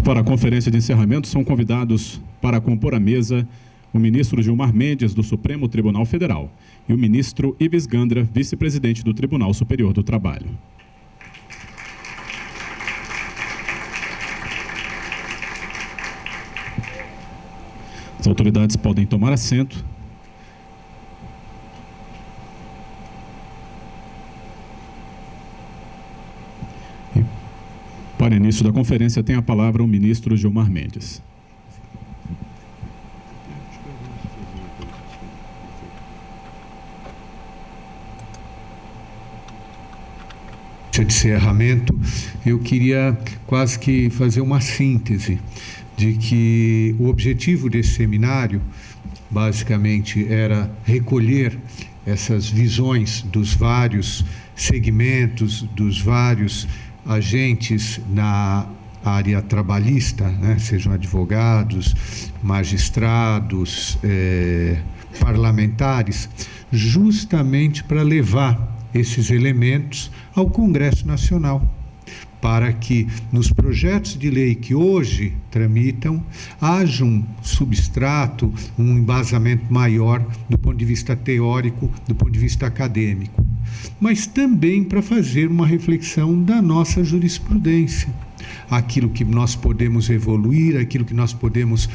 Para a conferência de encerramento, são convidados para compor a mesa o ministro Gilmar Mendes, do Supremo Tribunal Federal, e o ministro Ives Gandra, vice-presidente do Tribunal Superior do Trabalho. As autoridades podem tomar assento. Para início da conferência, tem a palavra o ministro Gilmar Mendes. De encerramento, eu queria quase que fazer uma síntese de que o objetivo desse seminário, basicamente, era recolher essas visões dos vários segmentos, dos vários agentes na área trabalhista, né? Sejam advogados, magistrados, parlamentares, justamente para levar esses elementos ao Congresso Nacional, para que nos projetos de lei que hoje tramitam haja um substrato, um embasamento maior do ponto de vista teórico, do ponto de vista acadêmico, mas também para fazer uma reflexão da nossa jurisprudência, aquilo que nós podemos evoluir, aquilo que nós podemos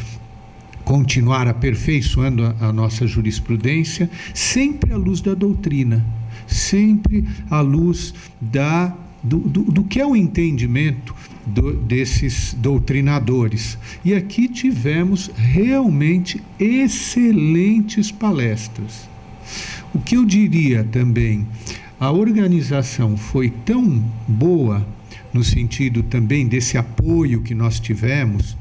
continuar aperfeiçoando a nossa jurisprudência, sempre à luz da doutrina, sempre à luz do que é o entendimento desses doutrinadores. E aqui tivemos realmente excelentes palestras. O que eu diria também, a organização foi tão boa, no sentido também desse apoio que nós tivemos,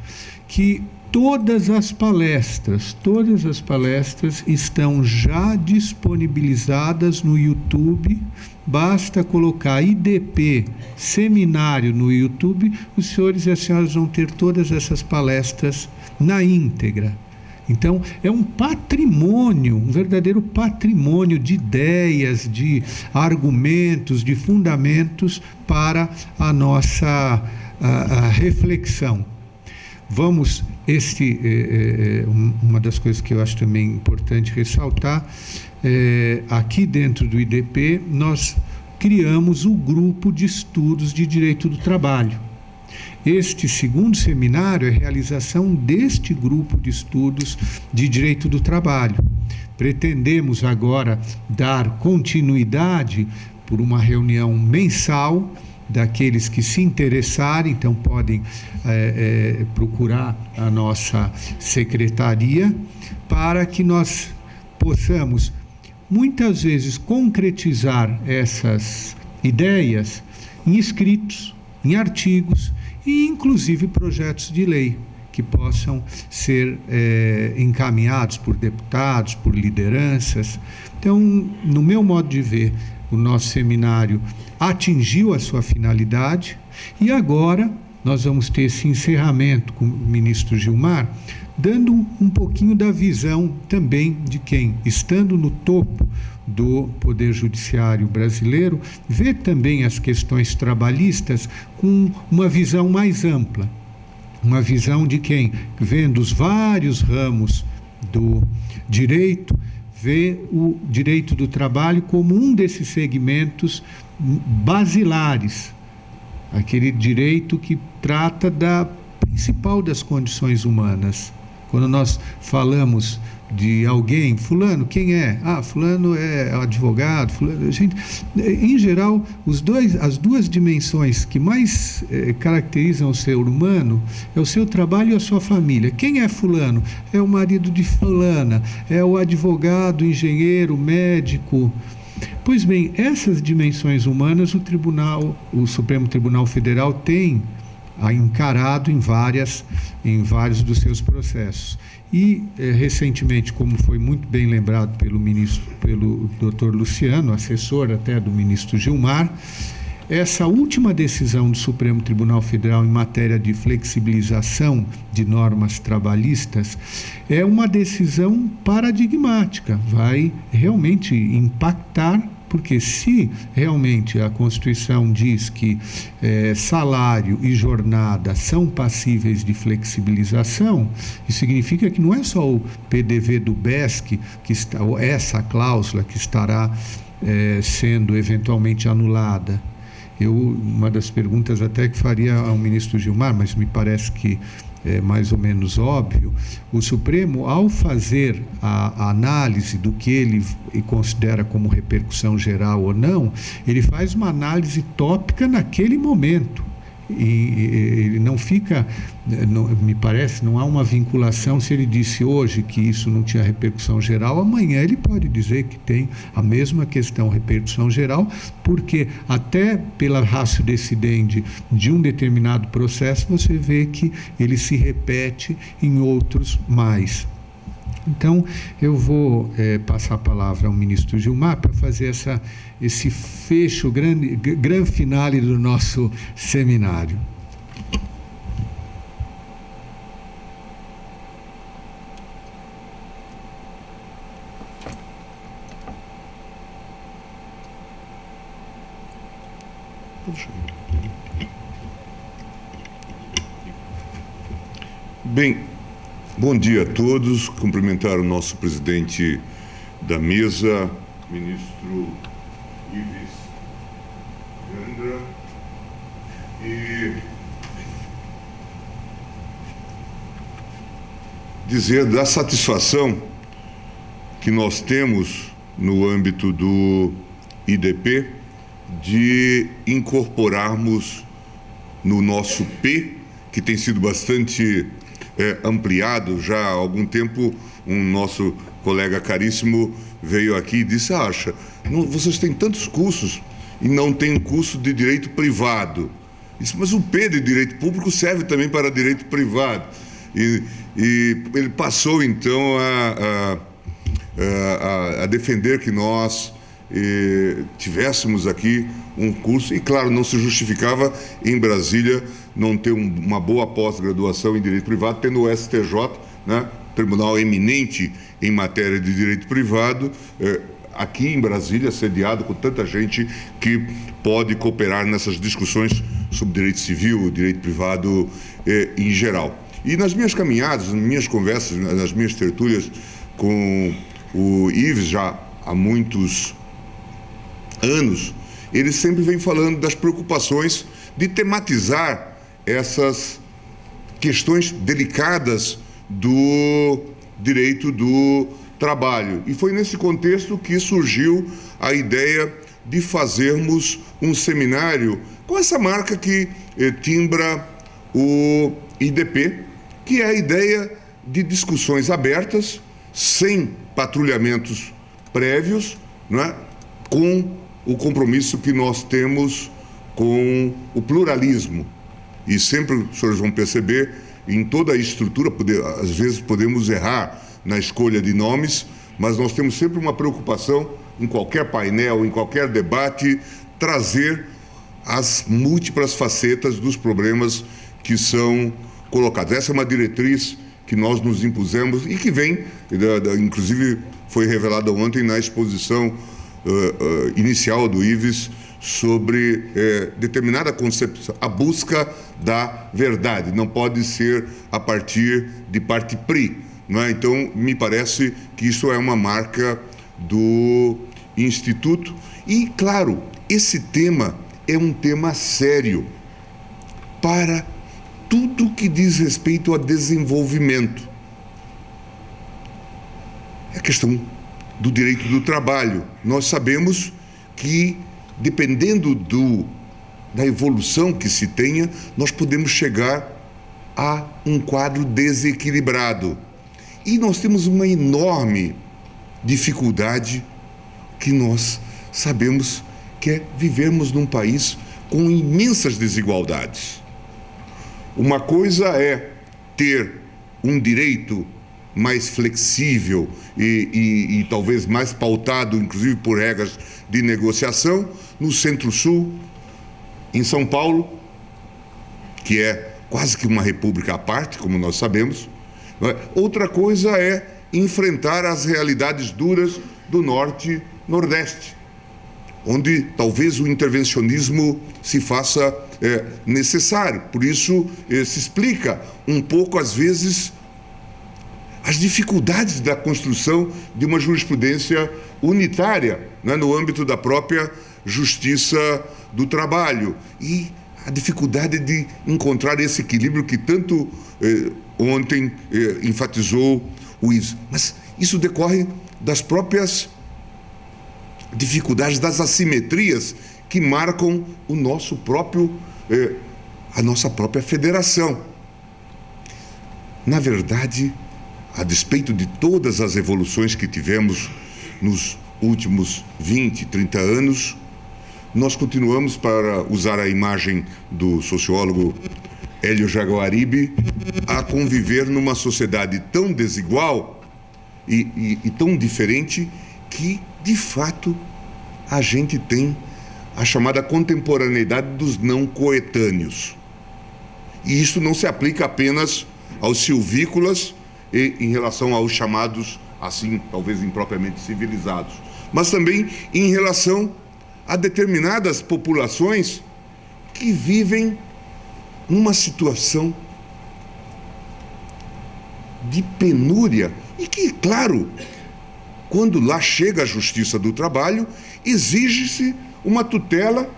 que todas as palestras estão já disponibilizadas no YouTube. Basta colocar IDP Seminário no YouTube, os senhores e as senhoras vão ter todas essas palestras na íntegra. Então, é um patrimônio, um verdadeiro patrimônio de ideias, de argumentos, de fundamentos para a nossa reflexão. Vamos, uma das coisas que eu acho também importante ressaltar, aqui dentro do IDP, nós criamos o grupo de estudos de direito do trabalho. Este segundo seminário é a realização deste grupo de estudos de direito do trabalho. Pretendemos agora dar continuidade por uma reunião mensal daqueles que se interessarem, então podem procurar a nossa secretaria para que nós possamos muitas vezes concretizar essas ideias em escritos, em artigos e inclusive projetos de lei que possam ser encaminhados por deputados, por lideranças. Então, no meu modo de ver, o nosso seminário atingiu a sua finalidade e agora nós vamos ter esse encerramento com o ministro Gilmar, dando um pouquinho da visão também de quem, estando no topo do Poder Judiciário brasileiro, vê também as questões trabalhistas com uma visão mais ampla, uma visão de quem, vendo os vários ramos do direito, vê o direito do trabalho como um desses segmentos basilares, aquele direito que trata da principal das condições humanas. Quando nós falamos de alguém, fulano, quem é? Fulano é advogado, fulano, gente, em geral, as duas dimensões que mais caracterizam o ser humano é o seu trabalho e a sua família. Quem é fulano? É o marido de fulana, é o advogado, engenheiro, médico. Pois bem, essas dimensões humanas o Supremo Tribunal Federal tem encarado em vários dos seus processos. E, recentemente, como foi muito bem lembrado pelo doutor Luciano, assessor até do ministro Gilmar, essa última decisão do Supremo Tribunal Federal em matéria de flexibilização de normas trabalhistas é uma decisão paradigmática, vai realmente impactar Porque se realmente a Constituição diz que salário e jornada são passíveis de flexibilização, isso significa que não é só o PDV do BESC, que está, ou essa cláusula que estará sendo eventualmente anulada. Uma das perguntas até que faria ao ministro Gilmar, mas me parece que é mais ou menos óbvio, o Supremo, ao fazer a análise do que ele considera como repercussão geral ou não, ele faz uma análise tópica naquele momento. E ele não fica, me parece, não há uma vinculação. Se ele disse hoje que isso não tinha repercussão geral, amanhã ele pode dizer que tem a mesma questão, repercussão geral, porque até pela ratio decidendi de um determinado processo, você vê que ele se repete em outros mais. Então, eu vou passar a palavra ao ministro Gilmar para fazer esse fecho, grande finale do nosso seminário. Bem, bom dia a todos. Cumprimentar o nosso presidente da mesa, ministro Ives Gandra, e dizer da satisfação que nós temos no âmbito do IDP de incorporarmos no nosso P, que tem sido bastante ampliado já há algum tempo. Um nosso colega caríssimo veio aqui e disse: acha, vocês têm tantos cursos e não tem curso de direito privado. Disse, mas o P de direito público serve também para direito privado. E ele passou então a defender que nós tivéssemos aqui um curso, e claro, não se justificava em Brasília não ter uma boa pós-graduação em direito privado, tendo o STJ, né, tribunal eminente em matéria de direito privado, aqui em Brasília, sediado com tanta gente que pode cooperar nessas discussões sobre direito civil, direito privado em geral. E nas minhas caminhadas, nas minhas conversas, nas minhas tertúlias com o Ives, já há muitos anos, ele sempre vem falando das preocupações de tematizar essas questões delicadas do direito do trabalho. E foi nesse contexto que surgiu a ideia de fazermos um seminário com essa marca que timbra o IDP, que é a ideia de discussões abertas, sem patrulhamentos prévios, né, com o compromisso que nós temos com o pluralismo. E sempre, os senhores vão perceber, em toda a estrutura, às vezes podemos errar na escolha de nomes, mas nós temos sempre uma preocupação, em qualquer painel, em qualquer debate, trazer as múltiplas facetas dos problemas que são colocados. Essa é uma diretriz que nós nos impusemos e que vem, inclusive foi revelada ontem na exposição inicial do Ives, sobre determinada concepção, a busca da verdade, não pode ser a partir de parte pri, não é? Então, me parece que isso é uma marca do Instituto e, claro, esse tema é um tema sério para tudo que diz respeito a desenvolvimento. É a questão do direito do trabalho. Nós sabemos que, dependendo da evolução que se tenha, nós podemos chegar a um quadro desequilibrado. E nós temos uma enorme dificuldade que nós sabemos que é vivermos num país com imensas desigualdades. Uma coisa é ter um direito mais flexível e talvez mais pautado, inclusive por regras de negociação, no Centro-Sul, em São Paulo, que é quase que uma república à parte, como nós sabemos. Outra coisa é enfrentar as realidades duras do Norte-Nordeste. onde talvez o intervencionismo se faça necessário. Por isso, se explica um pouco, às vezes, as dificuldades da construção de uma jurisprudência unitária, né, no âmbito da própria justiça do trabalho. E a dificuldade de encontrar esse equilíbrio que tanto ontem enfatizou o Ives. Mas isso decorre das próprias dificuldades, das assimetrias que marcam o nosso próprio, a nossa própria federação. Na verdade, a despeito de todas as evoluções que tivemos nos últimos 20, 30 anos, nós continuamos, para usar a imagem do sociólogo Hélio Jaguaribe, a conviver numa sociedade tão desigual e tão diferente que, de fato, a gente tem a chamada contemporaneidade dos não coetâneos. E isso não se aplica apenas aos silvícolas e em relação aos chamados, assim, talvez impropriamente civilizados, mas também em relação a determinadas populações que vivem numa situação de penúria e que, claro, quando lá chega a Justiça do Trabalho, exige-se uma tutela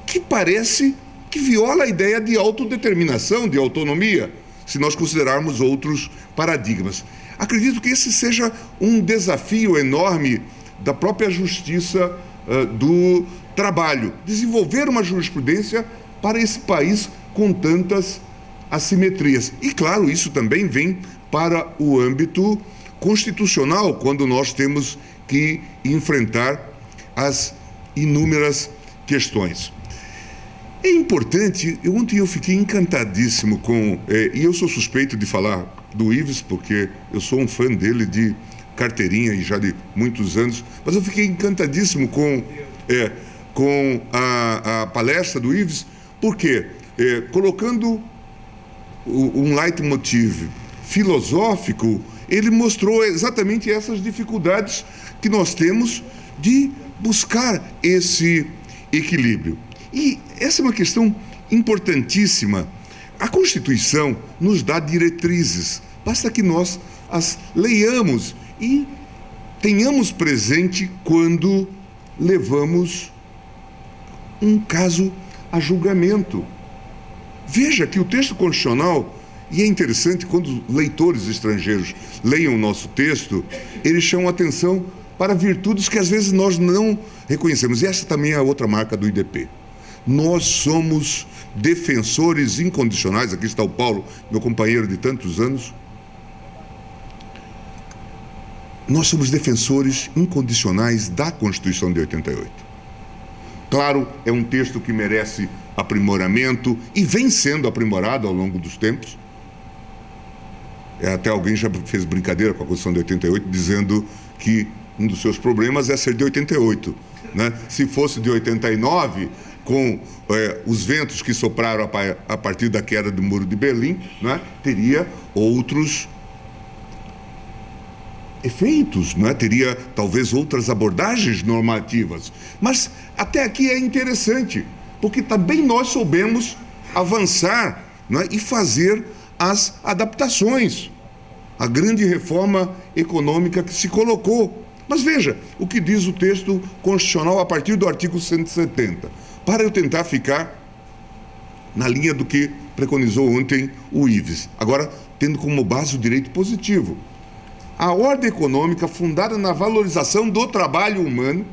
que parece que viola a ideia de autodeterminação, de autonomia, se nós considerarmos outros paradigmas. Acredito que esse seja um desafio enorme da própria Justiça do Trabalho, desenvolver uma jurisprudência para esse país com tantas assimetrias. E, claro, isso também vem para o âmbito constitucional, quando nós temos que enfrentar as inúmeras questões. É importante, ontem eu fiquei encantadíssimo com, e eu sou suspeito de falar do Ives, porque eu sou um fã dele de carteirinha e já de muitos anos, mas eu fiquei encantadíssimo com a palestra do Ives, porque colocando um leitmotiv filosófico, ele mostrou exatamente essas dificuldades que nós temos de buscar esse equilíbrio. E essa é uma questão importantíssima. A Constituição nos dá diretrizes, basta que nós as leiamos e tenhamos presente quando levamos um caso a julgamento. Veja que o texto constitucional, e é interessante quando leitores estrangeiros leiam o nosso texto, eles chamam atenção para virtudes que às vezes nós não reconhecemos. E essa também é a outra marca do IDP. Nós somos defensores incondicionais, aqui está o Paulo, meu companheiro de tantos anos. Nós somos defensores incondicionais da Constituição de 88. Claro, é um texto que merece aprimoramento e vem sendo aprimorado ao longo dos tempos. Até alguém já fez brincadeira com a Constituição de 88, dizendo que um dos seus problemas é ser de 88. Né? Se fosse de 89, com os ventos que sopraram a partir da queda do Muro de Berlim, né, teria outros efeitos, né? Teria talvez outras abordagens normativas. Mas até aqui é interessante, porque também nós soubemos avançar, né, e fazer as adaptações, a grande reforma econômica que se colocou. Mas veja o que diz o texto constitucional a partir do artigo 170, para eu tentar ficar na linha do que preconizou ontem o Ives, agora tendo como base o direito positivo. A ordem econômica fundada na valorização do trabalho humano,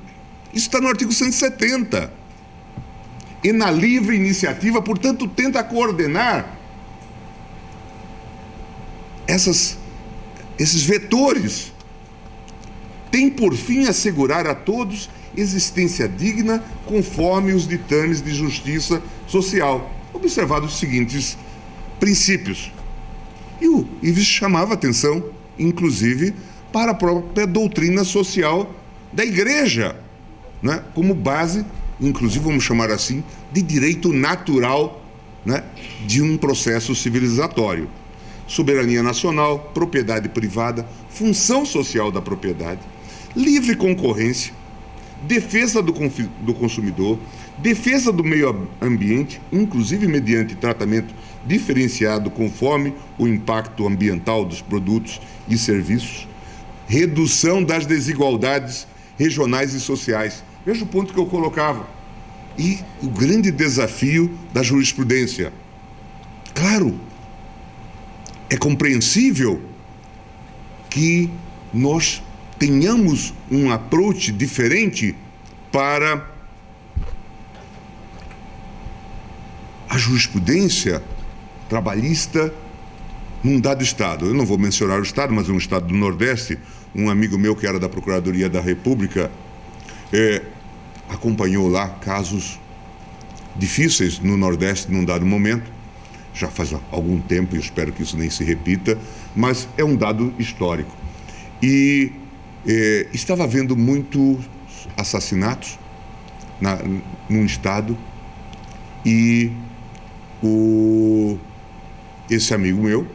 isso está no artigo 170, e na livre iniciativa, portanto, tenta coordenar esses vetores. Tem por fim assegurar a todos existência digna conforme os ditames de justiça social, observados os seguintes princípios. E o Ives chamava atenção, inclusive, para a própria doutrina social da Igreja, né, como base, inclusive, vamos chamar assim, de direito natural, né, de um processo civilizatório. Soberania nacional, propriedade privada, função social da propriedade, livre concorrência, defesa do consumidor, defesa do meio ambiente, inclusive mediante tratamento diferenciado conforme o impacto ambiental dos produtos e serviços, redução das desigualdades regionais e sociais. Veja o ponto que eu colocava. E o grande desafio da jurisprudência. Claro, é compreensível que nós tenhamos um approach diferente para a jurisprudência trabalhista num dado estado. Eu não vou mencionar o estado, mas um estado do Nordeste, um amigo meu que era da Procuradoria da República, acompanhou lá casos difíceis no Nordeste num dado momento, já faz algum tempo, e eu espero que isso nem se repita, mas é um dado histórico. E estava havendo muitos assassinatos num estado, e esse amigo meu,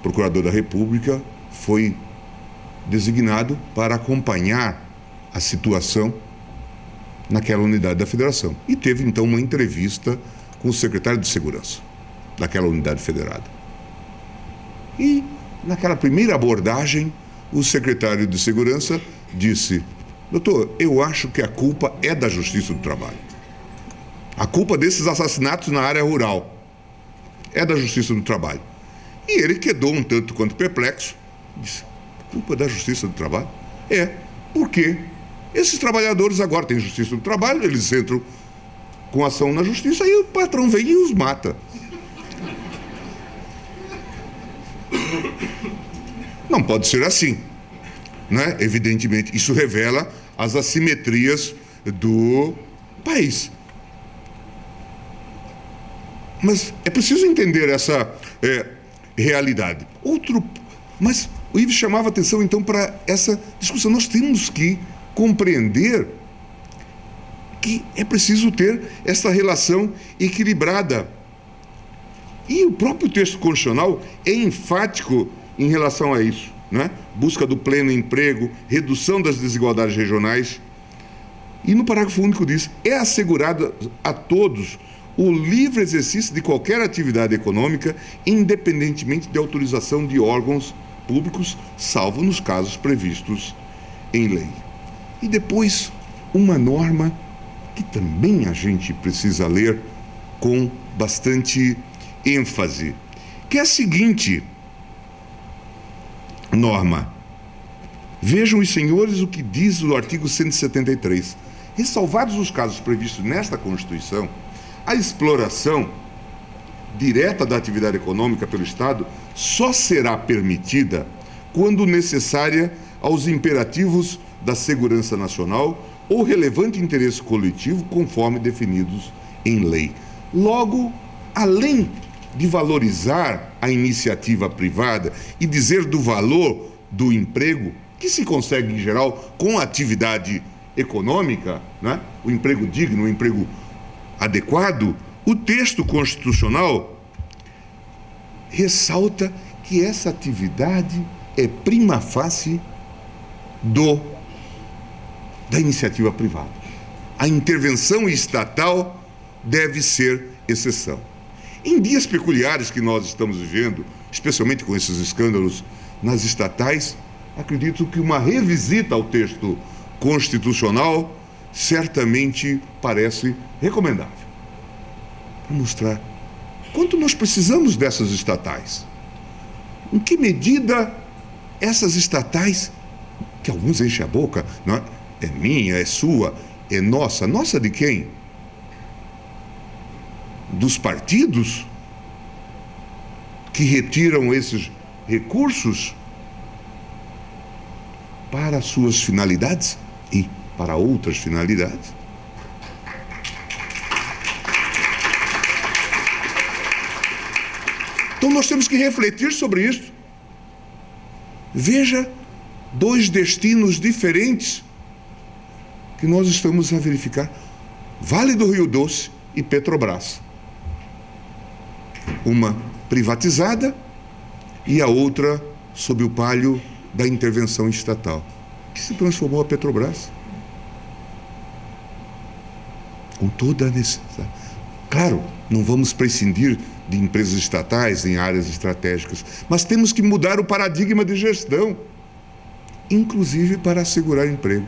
procurador da República, foi designado para acompanhar a situação naquela unidade da Federação. E teve, então, uma entrevista com o secretário de Segurança daquela unidade federada. E, naquela primeira abordagem, o secretário de Segurança disse: doutor, eu acho que a culpa é da Justiça do Trabalho. A culpa desses assassinatos na área rural é da Justiça do Trabalho. E ele quedou um tanto quanto perplexo. Disse: culpa da Justiça do Trabalho? Por quê? Esses trabalhadores agora têm Justiça do Trabalho, eles entram com ação na Justiça e o patrão vem e os mata. Não pode ser assim, né? Evidentemente, isso revela as assimetrias do país. Mas é preciso entender essa realidade. Mas o Ives chamava atenção, então, para essa discussão. Nós temos que compreender que é preciso ter essa relação equilibrada. E o próprio texto constitucional é enfático em relação a isso, né? Busca do pleno emprego, redução das desigualdades regionais. E no parágrafo único diz: é assegurado a todos o livre exercício de qualquer atividade econômica, independentemente de autorização de órgãos públicos, salvo nos casos previstos em lei. E depois, uma norma que também a gente precisa ler com bastante ênfase, que é a seguinte norma. Vejam os senhores o que diz o artigo 173. Ressalvados os casos previstos nesta Constituição, a exploração direta da atividade econômica pelo Estado só será permitida quando necessária aos imperativos da segurança nacional ou relevante interesse coletivo, conforme definidos em lei. Logo, além de valorizar a iniciativa privada e dizer do valor do emprego, que se consegue, em geral, com a atividade econômica, né? O emprego digno, o emprego adequado, o texto constitucional ressalta que essa atividade é prima facie da iniciativa privada. A intervenção estatal deve ser exceção. Em dias peculiares que nós estamos vivendo, especialmente com esses escândalos nas estatais, acredito que uma revisita ao texto constitucional certamente parece recomendável, para mostrar quanto nós precisamos dessas estatais. Em que medida essas estatais, que alguns enchem a boca, não é minha, é sua, é nossa. Nossa de quem? Dos partidos que retiram esses recursos para suas finalidades e para outras finalidades. Então nós temos que refletir sobre isso. Veja dois destinos diferentes que nós estamos a verificar: Vale do Rio Doce e Petrobras. Uma privatizada e a outra sob o palio da intervenção estatal, que se transformou a Petrobras. com toda a necessidade. Claro, não vamos prescindir de empresas estatais em áreas estratégicas, mas temos que mudar o paradigma de gestão, inclusive para assegurar emprego.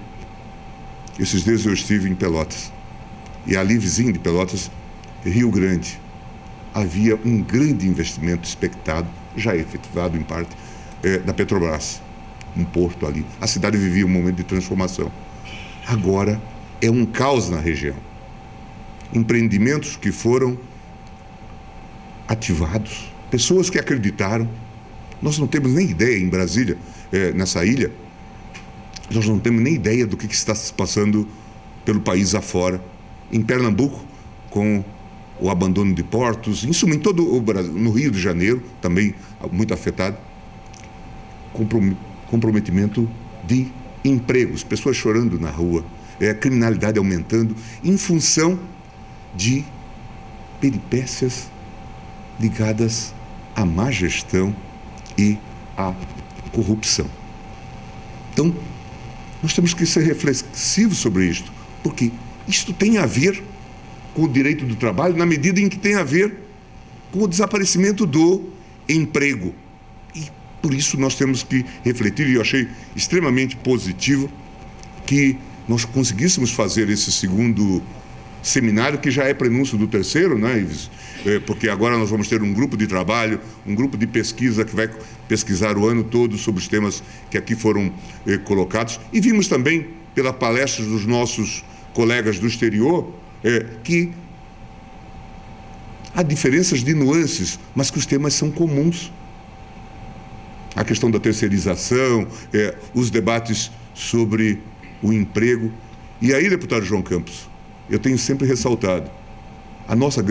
Esses dias eu estive em Pelotas, e ali vizinho de Pelotas, Rio Grande, havia um grande investimento expectado, já efetivado em parte, da Petrobras, um porto ali. A cidade vivia um momento de transformação. Agora é um caos na região. Empreendimentos que foram ativados, pessoas que acreditaram. Nós não temos nem ideia em Brasília, nessa ilha, nós não temos nem ideia do que está se passando pelo país afora. Em Pernambuco, com o abandono de portos, em suma, em todo o Brasil, no Rio de Janeiro, também muito afetado, comprometimento de empregos, pessoas chorando na rua, a criminalidade aumentando, em função de peripécias ligadas à má gestão e à corrupção. Então, nós temos que ser reflexivos sobre isto, porque isto tem a ver com o direito do trabalho, na medida em que tem a ver com o desaparecimento do emprego. E por isso nós temos que refletir, e eu achei extremamente positivo que nós conseguíssemos fazer esse segundo seminário, que já é prenúncio do terceiro, né, Ives? Porque agora nós vamos ter um grupo de trabalho, um grupo de pesquisa que vai pesquisar o ano todo sobre os temas que aqui foram colocados. E vimos também, pela palestra dos nossos colegas do exterior, que há diferenças de nuances, mas que os temas são comuns. A questão da terceirização, os debates sobre o emprego. E aí, deputado João Campos, eu tenho sempre ressaltado a nossa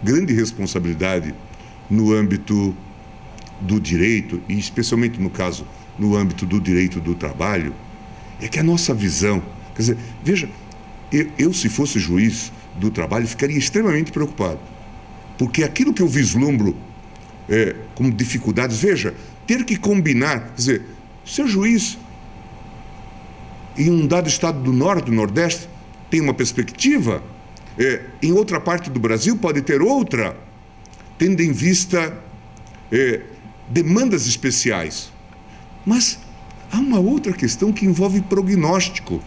grande responsabilidade no âmbito do direito, e especialmente no caso, no âmbito do direito do trabalho, é que a nossa visão, quer dizer, veja, eu se fosse juiz do trabalho, ficaria extremamente preocupado, porque aquilo que eu vislumbro como dificuldades, veja, ter que combinar, quer dizer, ser juiz em um dado estado do Norte, do Nordeste, tem uma perspectiva, em outra parte do Brasil pode ter outra, tendo em vista demandas especiais. Mas há uma outra questão que envolve prognóstico,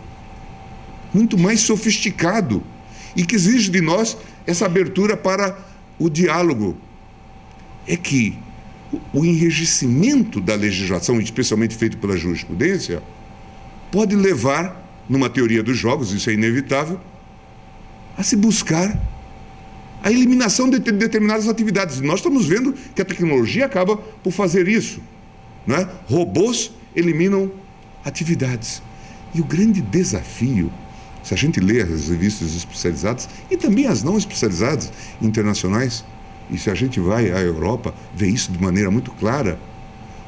muito mais sofisticado, e que exige de nós essa abertura para o diálogo. É que o enrijecimento da legislação, especialmente feito pela jurisprudência, pode levar, numa teoria dos jogos, isso é inevitável, a se buscar a eliminação de determinadas atividades. Nós estamos vendo que a tecnologia acaba por fazer isso, não é? Robôs eliminam atividades. E o grande desafio, se a gente lê as revistas especializadas e também as não especializadas internacionais, e se a gente vai à Europa, vê isso de maneira muito clara,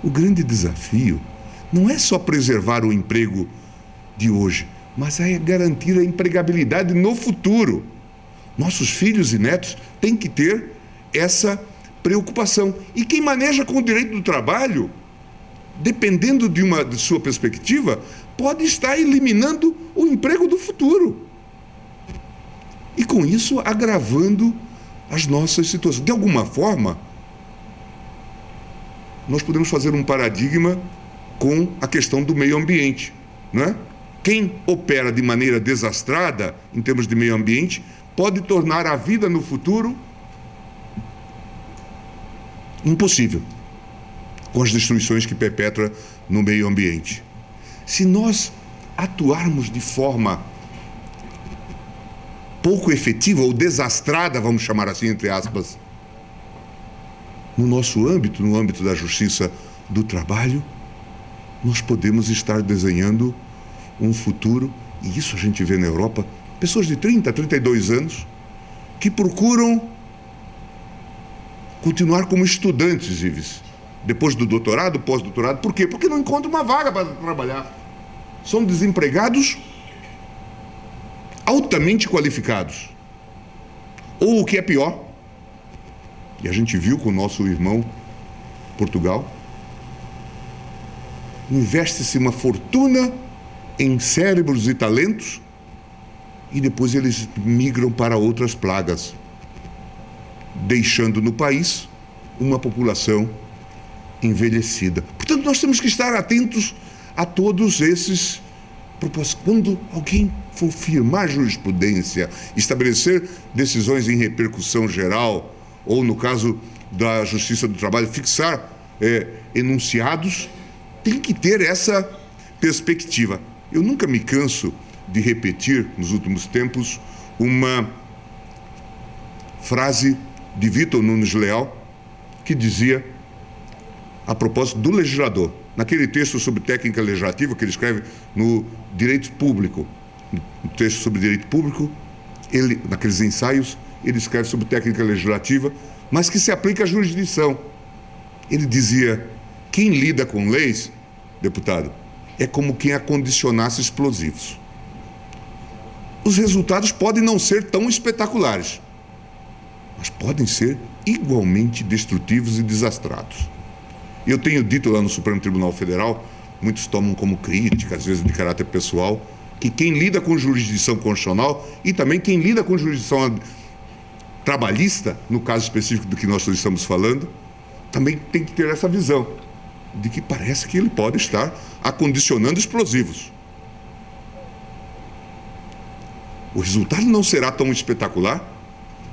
o grande desafio não é só preservar o emprego de hoje, mas é garantir a empregabilidade no futuro. Nossos filhos e netos têm que ter essa preocupação. E quem maneja com o direito do trabalho, dependendo de sua perspectiva, pode estar eliminando o emprego do futuro. E com isso, agravando as nossas situações. De alguma forma, nós podemos fazer um paradigma com a questão do meio ambiente, não é? Quem opera de maneira desastrada, em termos de meio ambiente, pode tornar a vida no futuro impossível, com as destruições que perpetra no meio ambiente. Se nós atuarmos de forma pouco efetiva ou desastrada, vamos chamar assim, entre aspas, no nosso âmbito, no âmbito da justiça do trabalho, nós podemos estar desenhando um futuro, e isso a gente vê na Europa, pessoas de 30 a 32 anos que procuram continuar como estudantes, Ives, depois do doutorado, pós-doutorado. Por quê? Porque não encontram uma vaga para trabalhar. São desempregados altamente qualificados. Ou o que é pior, e a gente viu com o nosso irmão Portugal, investe-se uma fortuna em cérebros e talentos, e depois eles migram para outras plagas, deixando no país uma população envelhecida. Portanto, nós temos que estar atentos a todos esses propósitos. Quando alguém for firmar jurisprudência, estabelecer decisões em repercussão geral, ou no caso da Justiça do Trabalho, fixar enunciados, tem que ter essa perspectiva. Eu nunca me canso de repetir, nos últimos tempos, uma frase de Vitor Nunes Leal, que dizia, a propósito do legislador, naquele texto sobre técnica legislativa que ele escreve no Direito Público, no texto sobre Direito Público, ele, naqueles ensaios, ele escreve sobre técnica legislativa, mas que se aplica à jurisdição. Ele dizia, quem lida com leis, deputado, é como quem acondicionasse explosivos. Os resultados podem não ser tão espetaculares, mas podem ser igualmente destrutivos e desastrados. Eu tenho dito lá no Supremo Tribunal Federal, muitos tomam como crítica, às vezes de caráter pessoal, que quem lida com jurisdição constitucional e também quem lida com jurisdição trabalhista, no caso específico do que nós estamos falando, também tem que ter essa visão de que parece que ele pode estar acondicionando explosivos. O resultado não será tão espetacular,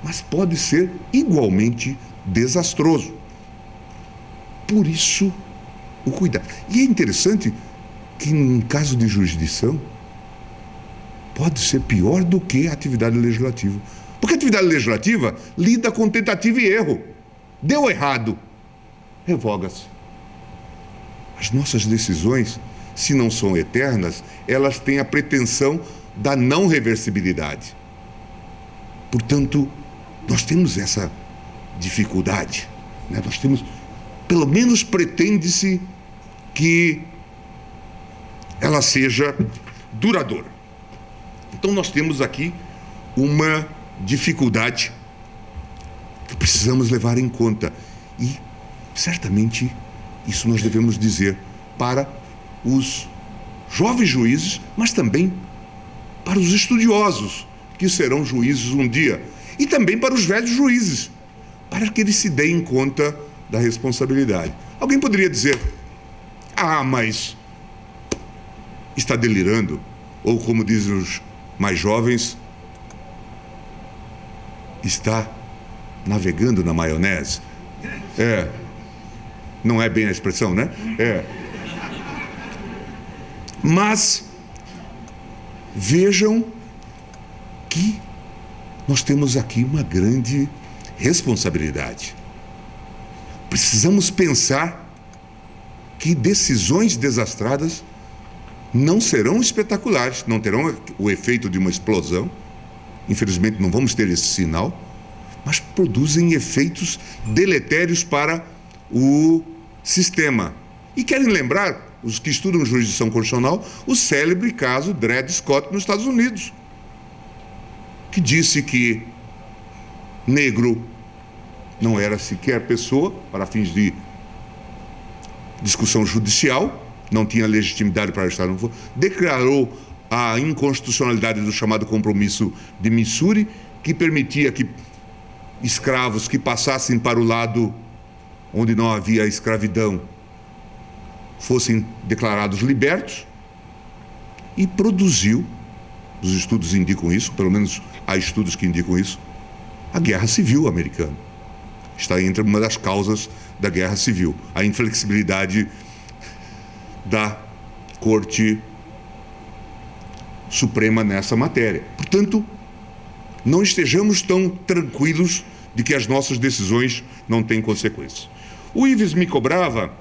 mas pode ser igualmente desastroso. Por isso, o cuidado. E é interessante que, em caso de jurisdição, pode ser pior do que a atividade legislativa. Porque a atividade legislativa lida com tentativa e erro. Deu errado, revoga-se. As nossas decisões, se não são eternas, elas têm a pretensão da não reversibilidade. Portanto, nós temos essa dificuldade, né? Nós temos, pelo menos pretende-se que ela seja duradoura. Então nós temos aqui uma dificuldade que precisamos levar em conta e certamente isso nós devemos dizer para os jovens juízes, mas também para os estudiosos que serão juízes um dia e também para os velhos juízes, para que eles se deem conta da responsabilidade. Alguém poderia dizer, mas está delirando, ou como dizem os mais jovens, está navegando na maionese. Não é bem a expressão, né? Mas vejam que nós temos aqui uma grande responsabilidade. Precisamos pensar que decisões desastradas não serão espetaculares, não terão o efeito de uma explosão. Infelizmente não vamos ter esse sinal, mas produzem efeitos deletérios para o sistema. E querem lembrar, os que estudam jurisdição constitucional, o célebre caso Dred Scott nos Estados Unidos, que disse que negro não era sequer pessoa, para fins de discussão judicial, não tinha legitimidade para estar no fogo, declarou a inconstitucionalidade do chamado compromisso de Missouri, que permitia que escravos que passassem para o lado onde não havia escravidão fossem declarados libertos, e produziu, os estudos indicam isso, pelo menos há estudos que indicam isso, a Guerra Civil Americana. Está entre uma das causas da Guerra Civil, a inflexibilidade da Corte Suprema nessa matéria. Portanto, não estejamos tão tranquilos de que as nossas decisões não têm consequências. O Ives me cobrava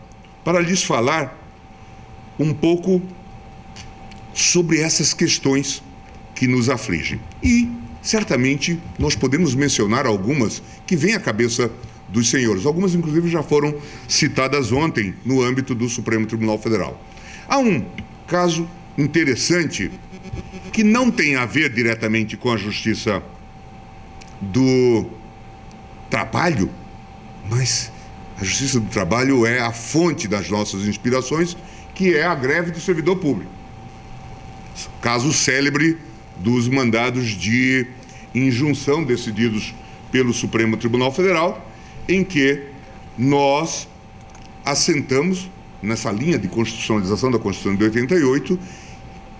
para lhes falar um pouco sobre essas questões que nos afligem. E, certamente, nós podemos mencionar algumas que vêm à cabeça dos senhores. Algumas, inclusive, já foram citadas ontem no âmbito do Supremo Tribunal Federal. Há um caso interessante que não tem a ver diretamente com a justiça do trabalho, mas a justiça do trabalho é a fonte das nossas inspirações, que é a greve do servidor público. Caso célebre dos mandados de injunção decididos pelo Supremo Tribunal Federal, em que nós assentamos nessa linha de constitucionalização da Constituição de 88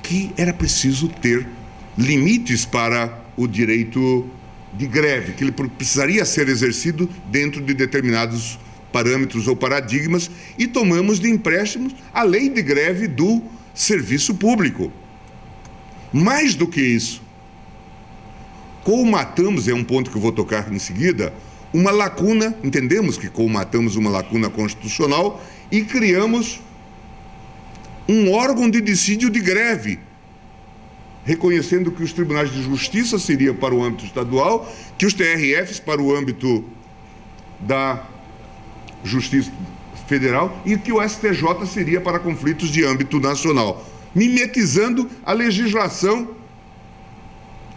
que era preciso ter limites para o direito de greve, que ele precisaria ser exercido dentro de determinados parâmetros ou paradigmas, e tomamos de empréstimos a lei de greve do serviço público. Mais do que isso, colmatamos, é um ponto que eu vou tocar em seguida, uma lacuna, entendemos que colmatamos uma lacuna constitucional e criamos um órgão de dissídio de greve, reconhecendo que os tribunais de justiça seriam para o âmbito estadual, que os TRFs para o âmbito da Justiça Federal e que o STJ seria para conflitos de âmbito nacional, mimetizando a legislação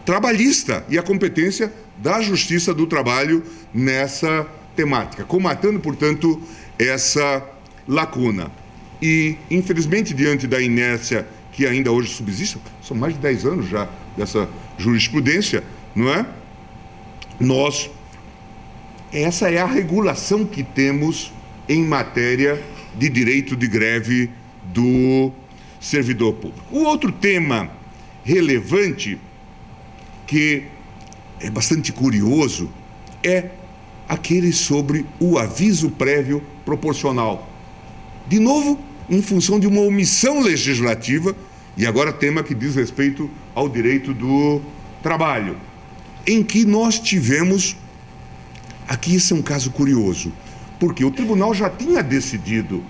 trabalhista e a competência da Justiça do Trabalho nessa temática, combatendo, portanto, essa lacuna. E, infelizmente, diante da inércia que ainda hoje subsiste, são mais de 10 anos já dessa jurisprudência, não é? Essa é a regulação que temos em matéria de direito de greve do servidor público. O outro tema relevante, que é bastante curioso, é aquele sobre o aviso prévio proporcional. De novo, em função de uma omissão legislativa, e agora tema que diz respeito ao direito do trabalho, em que nós tivemos, aqui esse é um caso curioso, porque o tribunal já tinha decidido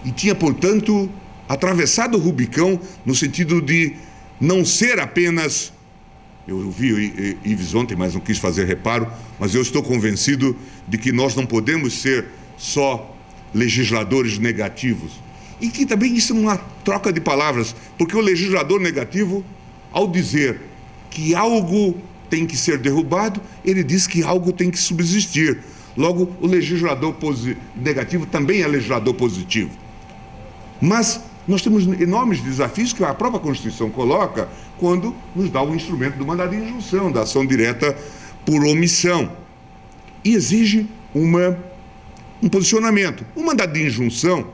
e tinha, portanto, atravessado o Rubicão no sentido de não ser apenas, eu ouvi o Ives ontem, mas não quis fazer reparo, mas eu estou convencido de que nós não podemos ser só legisladores negativos, e que também isso é uma troca de palavras, porque o legislador negativo, ao dizer que algo tem que ser derrubado, ele diz que algo tem que subsistir. Logo, o legislador negativo também é legislador positivo. Mas nós temos enormes desafios que a própria Constituição coloca quando nos dá o instrumento do mandado de injunção, da ação direta por omissão, e exige um posicionamento. O mandado de injunção,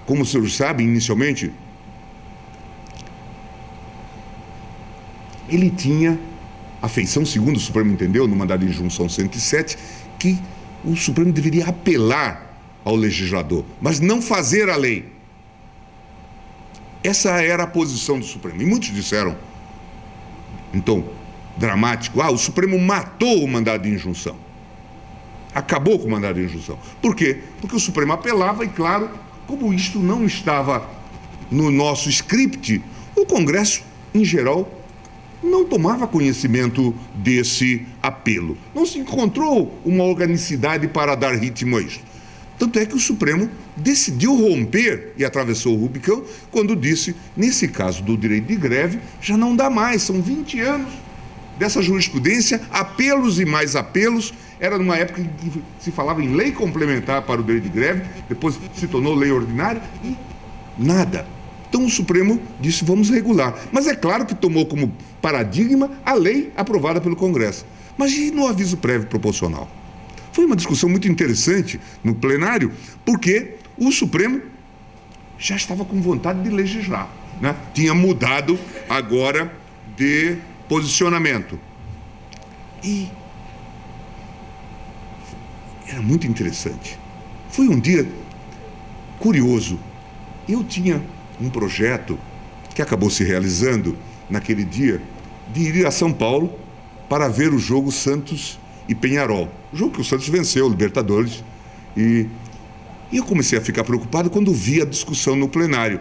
como os senhores sabem, inicialmente, ele tinha a feição, segundo o Supremo entendeu, no mandado de injunção 107, que o Supremo deveria apelar ao legislador, mas não fazer a lei. Essa era a posição do Supremo. E muitos disseram, então, dramático, o Supremo matou o mandado de injunção. Acabou com o mandado de injunção. Por quê? Porque o Supremo apelava e, claro, como isto não estava no nosso script, o Congresso, em geral, não tomava conhecimento desse apelo. Não se encontrou uma organicidade para dar ritmo a isso. Tanto é que o Supremo decidiu romper e atravessou o Rubicão quando disse, nesse caso do direito de greve, já não dá mais, são 20 anos dessa jurisprudência, apelos e mais apelos. Era numa época em que se falava em lei complementar para o direito de greve, depois se tornou lei ordinária e nada. Então o Supremo disse, vamos regular. Mas é claro que tomou como paradigma a lei aprovada pelo Congresso. Mas e no aviso prévio proporcional? Foi uma discussão muito interessante no plenário, porque o Supremo já estava com vontade de legislar, né? Tinha mudado agora de posicionamento. E era muito interessante. Foi um dia curioso. Eu tinha um projeto que acabou se realizando naquele dia, de ir a São Paulo para ver o jogo Santos e Peñarol. O jogo que o Santos venceu, Libertadores. E eu comecei a ficar preocupado quando vi a discussão no plenário,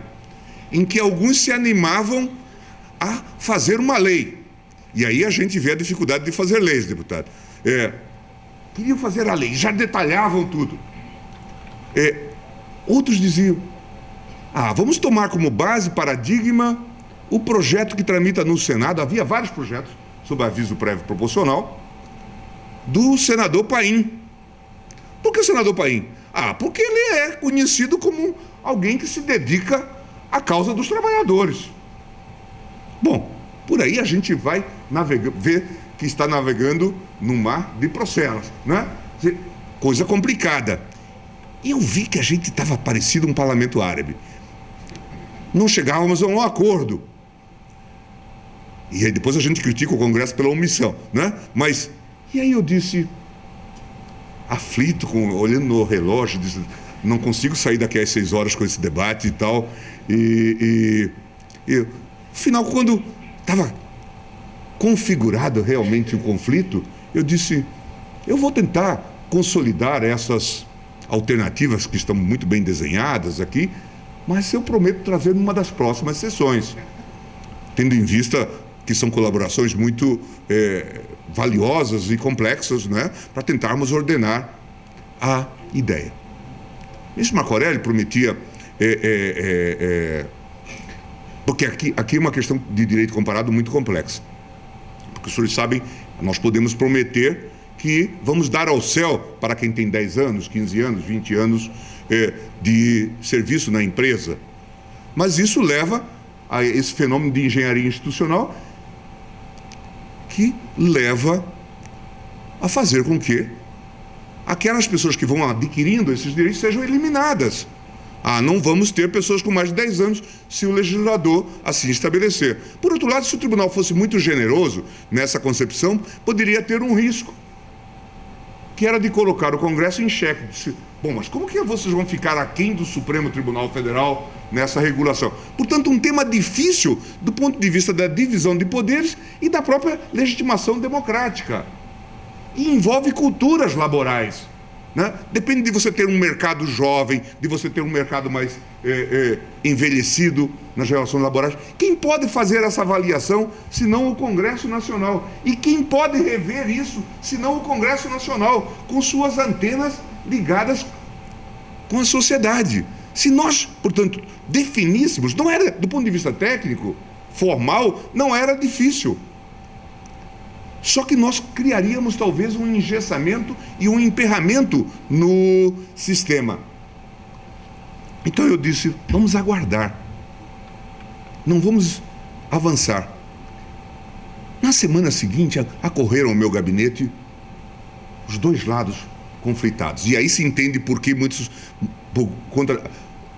em que alguns se animavam a fazer uma lei. E aí a gente vê a dificuldade de fazer leis, deputado. Queriam fazer a lei, já detalhavam tudo. Outros diziam, vamos tomar como base, paradigma, o projeto que tramita no Senado. Havia vários projetos sobre aviso prévio proporcional, do senador Paim. Por que o senador Paim? Porque ele é conhecido como alguém que se dedica à causa dos trabalhadores. Bom, por aí a gente vai ver que está navegando num mar de procelas, né? Coisa complicada. E eu vi que a gente estava parecido um parlamento árabe. Não chegávamos a um acordo. E aí depois a gente critica o Congresso pela omissão, né? Mas, e aí eu disse, aflito, olhando no relógio, disse, não consigo sair daqui às 6 horas com esse debate e tal. E no final, quando estava configurado realmente o conflito, eu disse, eu vou tentar consolidar essas alternativas que estão muito bem desenhadas aqui, mas eu prometo trazer numa das próximas sessões, tendo em vista que são colaborações muito valiosas e complexas, né, para tentarmos ordenar a ideia. Esse Marco Aurélio prometia, porque aqui é uma questão de direito comparado muito complexa, porque os senhores sabem, nós podemos prometer que vamos dar ao céu para quem tem 10 anos, 15 anos, 20 anos de serviço na empresa. Mas isso leva a esse fenômeno de engenharia institucional que leva a fazer com que aquelas pessoas que vão adquirindo esses direitos sejam eliminadas. Não vamos ter pessoas com mais de 10 anos se o legislador assim estabelecer. Por outro lado, se o tribunal fosse muito generoso nessa concepção, poderia ter um risco, que era de colocar o Congresso em xeque. Bom, mas como que vocês vão ficar aquém do Supremo Tribunal Federal nessa regulação? Portanto, um tema difícil do ponto de vista da divisão de poderes e da própria legitimação democrática. E envolve culturas laborais, né? Depende de você ter um mercado jovem, de você ter um mercado mais envelhecido nas relações laborais. Quem pode fazer essa avaliação, se não o Congresso Nacional? E quem pode rever isso, se não o Congresso Nacional, com suas antenas ligadas com a sociedade? Se nós, portanto, definíssemos, não era, do ponto de vista técnico, formal, não era difícil. Só que nós criaríamos talvez um engessamento e um emperramento no sistema. Então eu disse, vamos aguardar. Não vamos avançar. Na semana seguinte, acorreram ao meu gabinete os dois lados conflitados. E aí se entende por que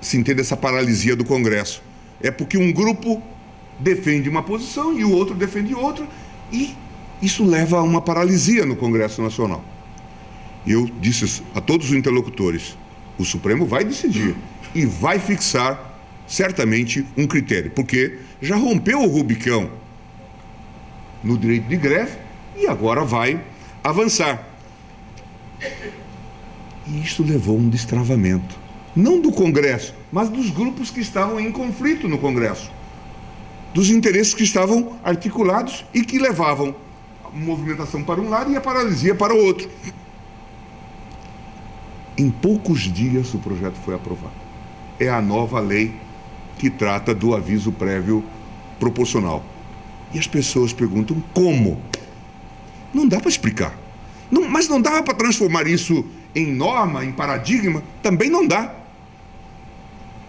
se entende essa paralisia do Congresso. É porque um grupo defende uma posição e o outro defende outra, e isso leva a uma paralisia no Congresso Nacional. Eu disse a todos os interlocutores, o Supremo vai decidir e vai fixar certamente um critério, porque já rompeu o Rubicão no direito de greve e agora vai avançar. E isso levou a um destravamento, não do Congresso, mas dos grupos que estavam em conflito no Congresso, dos interesses que estavam articulados e que levavam movimentação para um lado e a paralisia para o outro. Em poucos dias o projeto foi aprovado. É a nova lei que trata do aviso prévio proporcional. E as pessoas perguntam como? Não dá para explicar. Mas não dá para transformar isso em norma, em paradigma? Também não dá.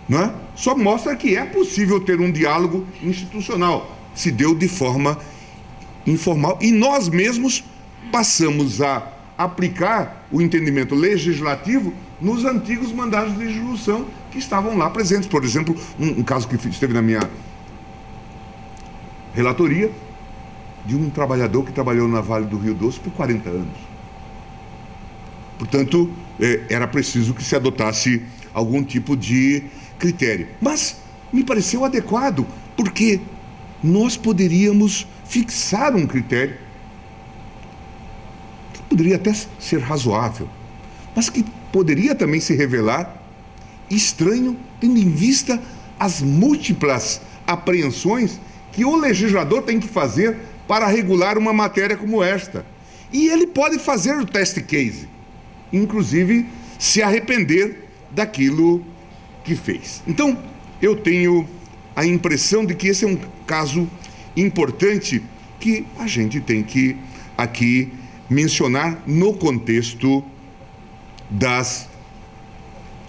Não é? Só mostra que é possível ter um diálogo institucional. Se deu de forma informal, e nós mesmos passamos a aplicar o entendimento legislativo nos antigos mandados de resolução que estavam lá presentes. Por exemplo, um caso que esteve na minha relatoria, de um trabalhador que trabalhou na Vale do Rio Doce por 40 anos. Portanto, era preciso que se adotasse algum tipo de critério. Mas me pareceu adequado, porque nós poderíamos fixar um critério que poderia até ser razoável, mas que poderia também se revelar estranho, tendo em vista as múltiplas apreensões que o legislador tem que fazer para regular uma matéria como esta. E ele pode fazer o test case, inclusive se arrepender daquilo que fez. Então, eu tenho a impressão de que esse é um caso importante que a gente tem que aqui mencionar no contexto das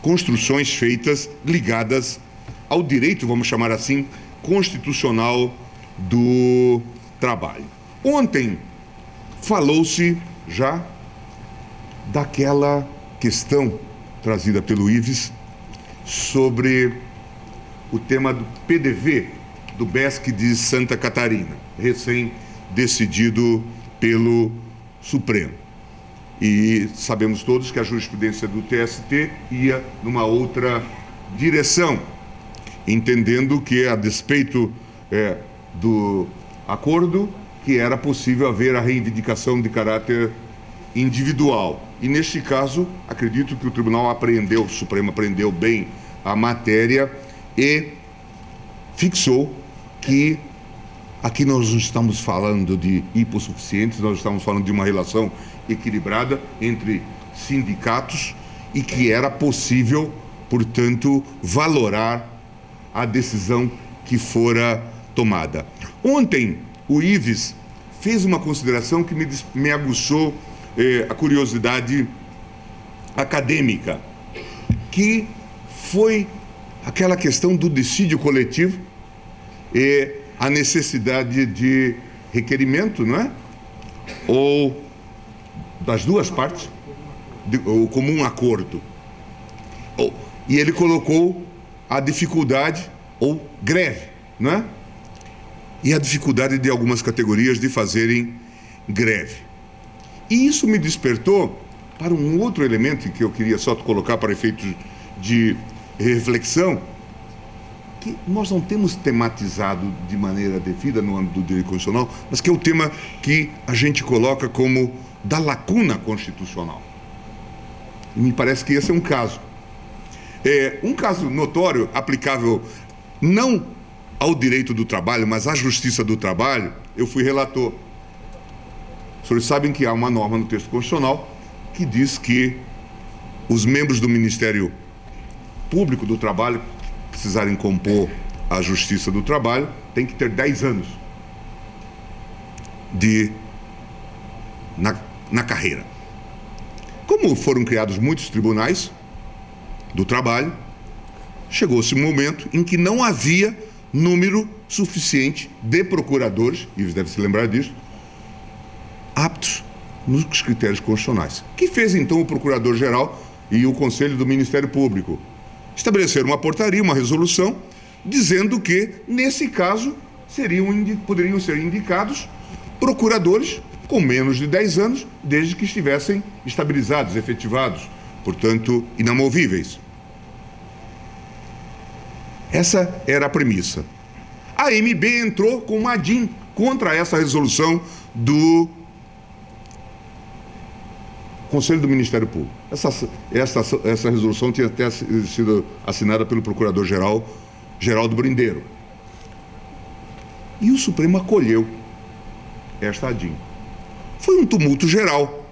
construções feitas ligadas ao direito, vamos chamar assim, constitucional do Trabalho. Ontem falou-se já daquela questão trazida pelo Ives sobre o tema do PDV do BESC de Santa Catarina, recém-decidido pelo Supremo. E sabemos todos que a jurisprudência do TST ia numa outra direção, entendendo que, a despeito do acordo, que era possível haver a reivindicação de caráter individual. E, neste caso, acredito que o Tribunal apreendeu, o Supremo apreendeu bem a matéria e fixou que aqui nós não estamos falando de hipossuficientes, nós estamos falando de uma relação equilibrada entre sindicatos e que era possível, portanto, valorar a decisão que fora tomada. Ontem, o Ives fez uma consideração que me aguçou a curiosidade acadêmica, que foi aquela questão do dissídio coletivo e a necessidade de requerimento, não é? Ou das duas partes, o comum acordo. E ele colocou a dificuldade, ou greve, não é? E a dificuldade de algumas categorias de fazerem greve. E isso me despertou para um outro elemento que eu queria só colocar para efeitos de reflexão, que nós não temos tematizado de maneira devida no âmbito do direito constitucional, mas que é o tema que a gente coloca como da lacuna constitucional. E me parece que esse é um caso. Um caso notório, aplicável não ao direito do trabalho, mas à justiça do trabalho. Eu fui relator. Os senhores sabem que há uma norma no texto constitucional que diz que os membros do Ministério Público do Trabalho que precisarem compor a justiça do trabalho têm que ter 10 anos na carreira. Como foram criados muitos tribunais do trabalho, chegou-se um momento em que não havia número suficiente de procuradores, e deve se lembrar disso, aptos nos critérios constitucionais. O que fez então o Procurador-Geral e o Conselho do Ministério Público? Estabeleceram uma portaria, uma resolução, dizendo que, nesse caso, poderiam ser indicados procuradores com menos de 10 anos, desde que estivessem estabilizados, efetivados, portanto, inamovíveis. Essa era a premissa. A MB entrou com uma ADIM contra essa resolução do Conselho do Ministério Público. Essa resolução tinha até sido assinada pelo Procurador-Geral Geraldo Brindeiro. E o Supremo acolheu esta ADIM. Foi um tumulto geral,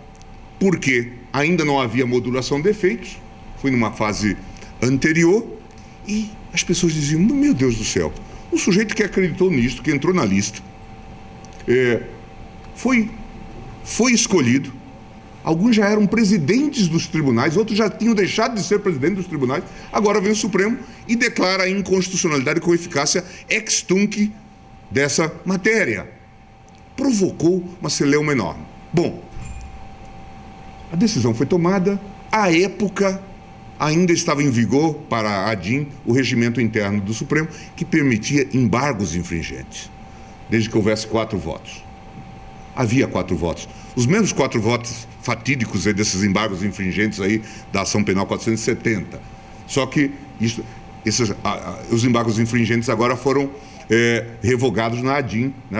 porque ainda não havia modulação de efeitos, foi numa fase anterior, e as pessoas diziam, meu Deus do céu, o sujeito que acreditou nisto, que entrou na lista, foi escolhido. Alguns já eram presidentes dos tribunais, outros já tinham deixado de ser presidentes dos tribunais. Agora vem o Supremo e declara a inconstitucionalidade com eficácia ex tunc dessa matéria. Provocou uma celeuma enorme. Bom, a decisão foi tomada. À época, ainda estava em vigor para a ADIM o regimento interno do Supremo, que permitia embargos infringentes, desde que houvesse 4 votos. Havia 4 votos. Os mesmos 4 votos fatídicos desses embargos infringentes aí da ação penal 470. Só que os embargos infringentes agora foram revogados na ADIM, né?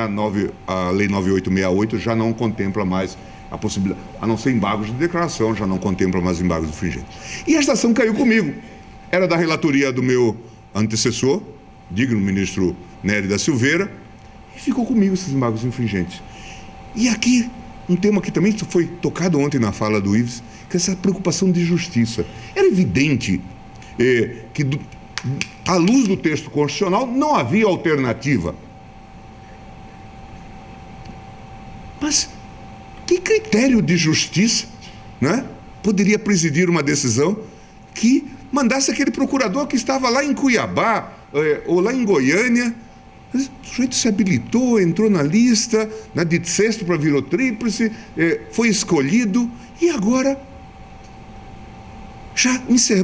A Lei 9868 já não contempla mais a possibilidade, a não ser embargos de declaração, já não contempla mais embargos infringentes. E esta ação caiu comigo. Era da relatoria do meu antecessor, digno ministro Nery da Silveira, e ficou comigo esses embargos infringentes. E aqui, um tema que também foi tocado ontem na fala do Ives, que é essa preocupação de justiça. Era evidente que, à luz do texto constitucional, não havia alternativa. Mas que critério de justiça, né, poderia presidir uma decisão que mandasse aquele procurador que estava lá em Cuiabá ou lá em Goiânia Mas o sujeito se habilitou, entrou na lista, né, de sexto para virou tríplice, foi escolhido, e agora, já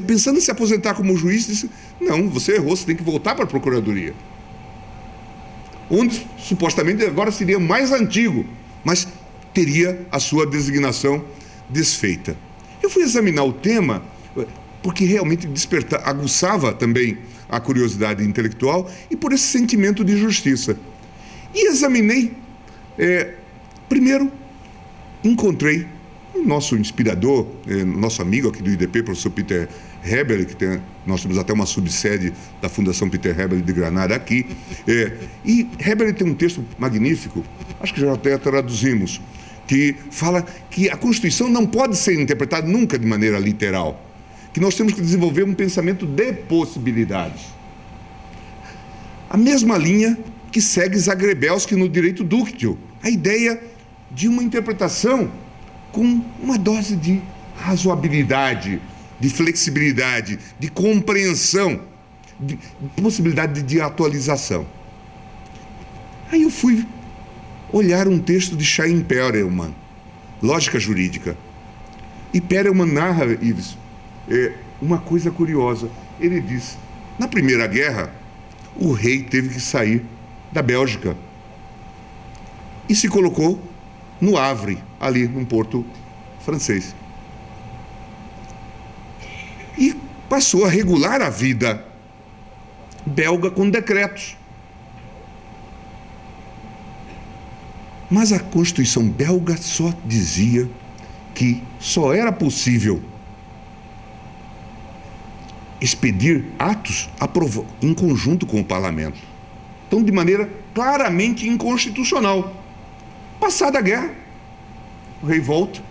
pensando em se aposentar como juiz, disse, não, você errou, você tem que voltar para a Procuradoria. Onde, supostamente, agora seria mais antigo, mas teria a sua designação desfeita. Eu fui examinar o tema, porque realmente aguçava também a curiosidade intelectual e por esse sentimento de justiça. E examinei. Primeiro, encontrei o nosso inspirador, nosso amigo aqui do IDP, professor Peter Heberle, nós temos até uma subsede da Fundação Peter Heberle de Granada aqui. E Heberle tem um texto magnífico, acho que já até traduzimos, que fala que a Constituição não pode ser interpretada nunca de maneira literal, que nós temos que desenvolver um pensamento de possibilidades. A mesma linha que segue Zagrebelski no direito dúctil, a ideia de uma interpretação com uma dose de razoabilidade, de flexibilidade, de compreensão, de possibilidade de atualização. Aí eu fui olhar um texto de Chaim Perelman, Lógica Jurídica. E Perelman narra, Ives, uma coisa curiosa. Ele diz, na Primeira Guerra, o rei teve que sair da Bélgica e se colocou no Havre, ali num porto francês. E passou a regular a vida belga com decretos. Mas a Constituição belga só dizia que só era possível expedir atos em conjunto com o parlamento. Então, de maneira claramente inconstitucional. Passada a guerra, o rei volta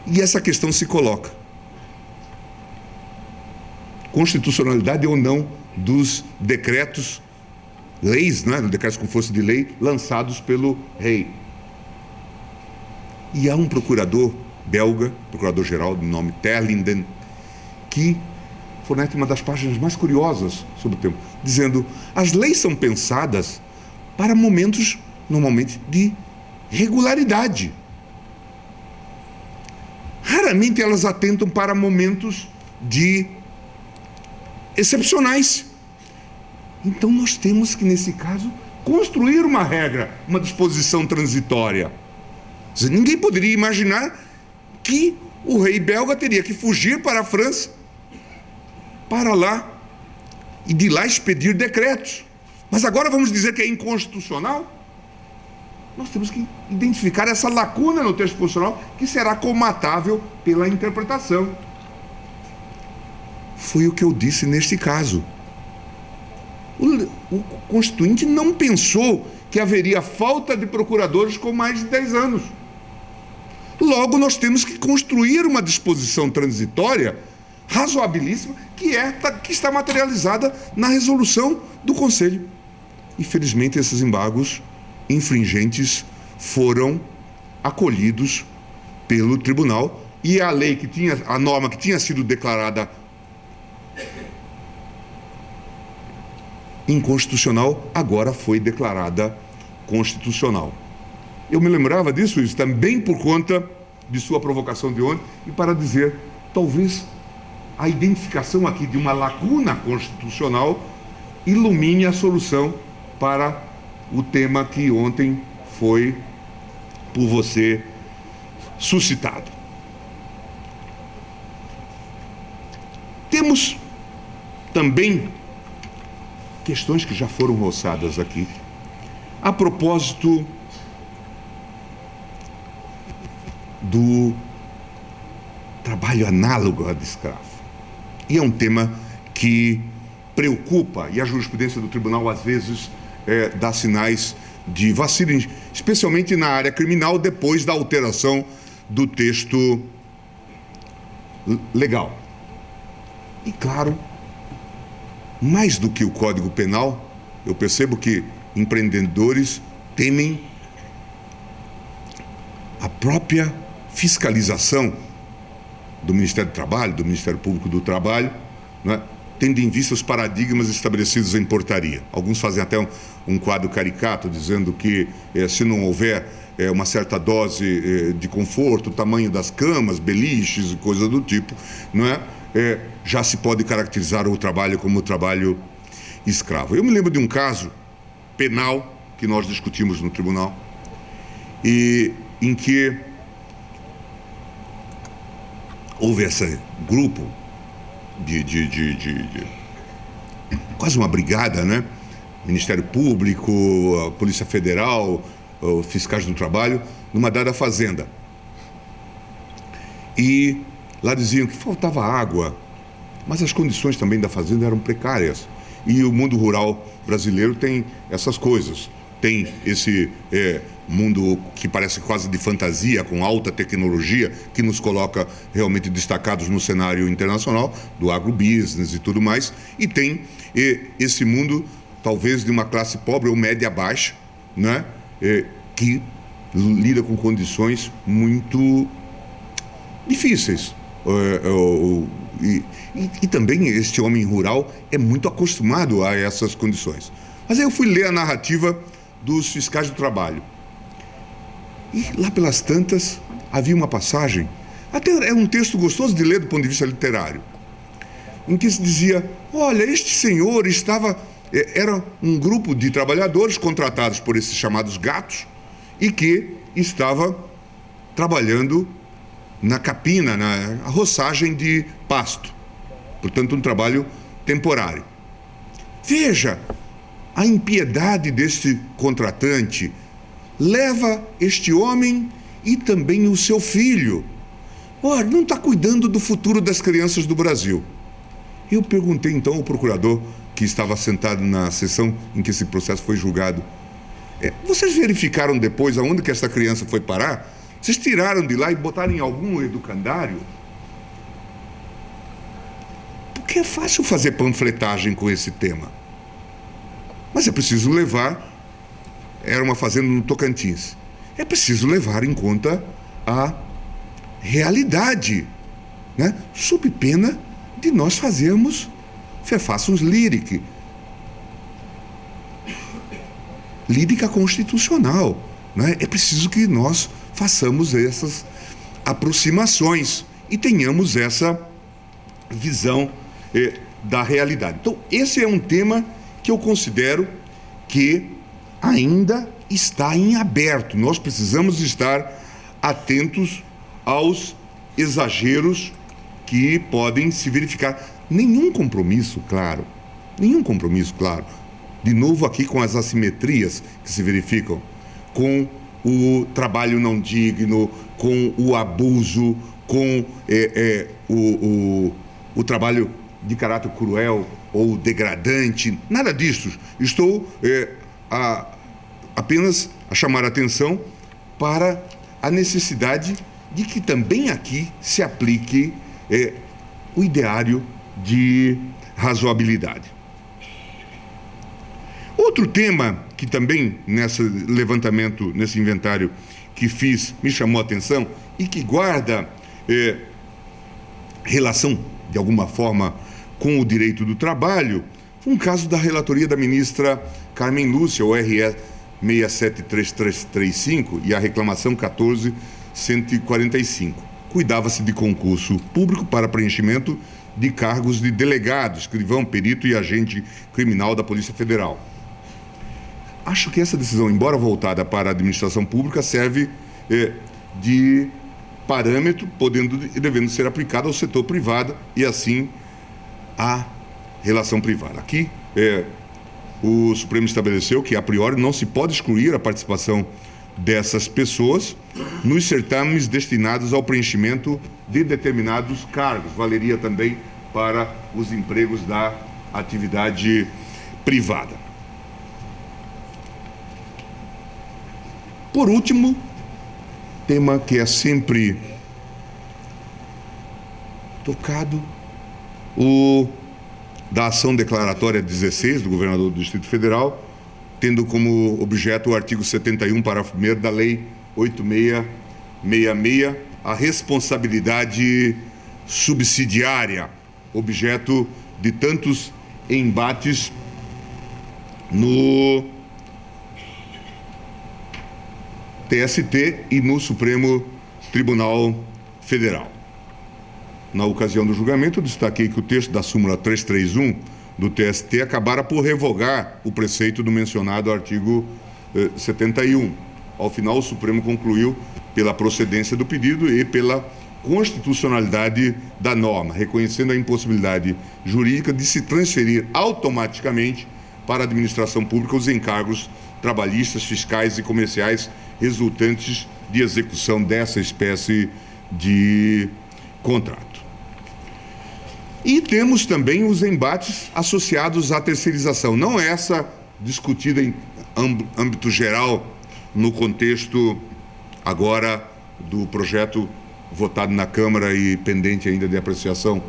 e essa questão se coloca. Constitucionalidade ou não dos decretos, leis, né, decretos com força de lei, lançados pelo rei. E há um procurador belga, procurador-geral de nome Terlinden, que fornece uma das páginas mais curiosas sobre o tema, dizendo: as leis são pensadas para momentos, normalmente, de regularidade. Raramente elas atentam para momentos excepcionais. Então nós temos que, nesse caso, construir uma regra, uma disposição transitória. Ninguém poderia imaginar que o rei belga teria que fugir para a França, para lá, e de lá expedir decretos. Mas agora vamos dizer que é inconstitucional? Nós temos que identificar essa lacuna no texto constitucional que será comatável pela interpretação. Foi o que eu disse neste caso. O Constituinte não pensou que haveria falta de procuradores com mais de 10 anos. Logo, nós temos que construir uma disposição transitória razoabilíssima que está materializada na resolução do Conselho. Infelizmente, esses embargos infringentes foram acolhidos pelo tribunal e a norma que tinha sido declarada inconstitucional agora foi declarada constitucional. Eu me lembrava disso, isso também por conta de sua provocação de ontem, e para dizer, talvez a identificação aqui de uma lacuna constitucional ilumine a solução para o tema que ontem foi por você suscitado. Temos também questões que já foram roçadas aqui, a propósito do trabalho análogo a de escravo. E é um tema que preocupa, e a jurisprudência do tribunal às vezes dá sinais de vacilo, especialmente na área criminal, depois da alteração do texto legal. E claro, mais do que o Código Penal, eu percebo que empreendedores temem a própria fiscalização do Ministério do Trabalho, do Ministério Público do Trabalho, né? tendo em vista os paradigmas estabelecidos em portaria. Alguns fazem até um quadro caricato, dizendo que se não houver uma certa dose de conforto, tamanho das camas, beliches e coisas do tipo, não é? Já se pode caracterizar o trabalho como trabalho escravo. Eu me lembro de um caso penal que nós discutimos no tribunal, e em que houve esse grupo de quase uma brigada, né? Ministério Público, a Polícia Federal, os fiscais do trabalho, numa dada fazenda. E lá diziam que faltava água, mas as condições também da fazenda eram precárias. E o mundo rural brasileiro tem essas coisas. Tem esse mundo que parece quase de fantasia, com alta tecnologia, que nos coloca realmente destacados no cenário internacional, do agrobusiness e tudo mais. E tem esse mundo, talvez de uma classe pobre ou média baixa, né? Que lida com condições muito difíceis. E também este homem rural é muito acostumado a essas condições. Mas aí eu fui ler a narrativa dos fiscais do trabalho. E lá pelas tantas havia uma passagem, até é um texto gostoso de ler do ponto de vista literário, em que se dizia: olha, este senhor era um grupo de trabalhadores contratados por esses chamados gatos e que estava trabalhando na capina, na roçagem de pasto. Portanto, um trabalho temporário. Veja, a impiedade deste contratante leva este homem e também o seu filho. Ora, não está cuidando do futuro das crianças do Brasil. Eu perguntei então ao procurador, que estava sentado na sessão em que esse processo foi julgado: vocês verificaram depois aonde que essa criança foi parar? Vocês tiraram de lá e botaram em algum educandário? Porque é fácil fazer panfletagem com esse tema. Mas é preciso levar... Era uma fazenda no Tocantins. É preciso levar em conta a realidade, né? Sob pena de nós fazermos façons lírica constitucional, né? É preciso que nós façamos essas aproximações e tenhamos essa visão da realidade. Então, esse é um tema que eu considero que ainda está em aberto. Nós precisamos estar atentos aos exageros que podem se verificar. Nenhum compromisso, claro. De novo aqui com as assimetrias que se verificam, com o trabalho não digno, com o abuso, com o trabalho de caráter cruel ou degradante, nada disso. Estou apenas a chamar a atenção para a necessidade de que também aqui se aplique o ideário de razoabilidade. Outro tema que também nesse levantamento, nesse inventário que fiz, me chamou a atenção e que guarda relação, de alguma forma, com o direito do trabalho, foi um caso da relatoria da ministra Carmen Lúcia, o RE 673335 e a reclamação 14145. Cuidava-se de concurso público para preenchimento de cargos de delegado, escrivão, perito e agente criminal da Polícia Federal. Acho que essa decisão, embora voltada para a administração pública, serve de parâmetro, podendo e devendo ser aplicada ao setor privado e, assim, à relação privada. Aqui, o Supremo estabeleceu que, a priori, não se pode excluir a participação dessas pessoas nos certames destinados ao preenchimento de determinados cargos. Valeria também para os empregos da atividade privada. Por último, tema que é sempre tocado, o da ação declaratória 16 do governador do Distrito Federal, tendo como objeto o artigo 71, parágrafo 1º da Lei 8666, a responsabilidade subsidiária, objeto de tantos embates no TST e no Supremo Tribunal Federal. Na ocasião do julgamento, eu destaquei que o texto da súmula 331 do TST acabara por revogar o preceito do mencionado artigo 71. Ao final, o Supremo concluiu pela procedência do pedido e pela constitucionalidade da norma, reconhecendo a impossibilidade jurídica de se transferir automaticamente para a administração pública os encargos trabalhistas, fiscais e comerciais resultantes de execução dessa espécie de contrato. E temos também os embates associados à terceirização, não essa discutida em âmbito geral no contexto agora do projeto votado na Câmara e pendente ainda de apreciação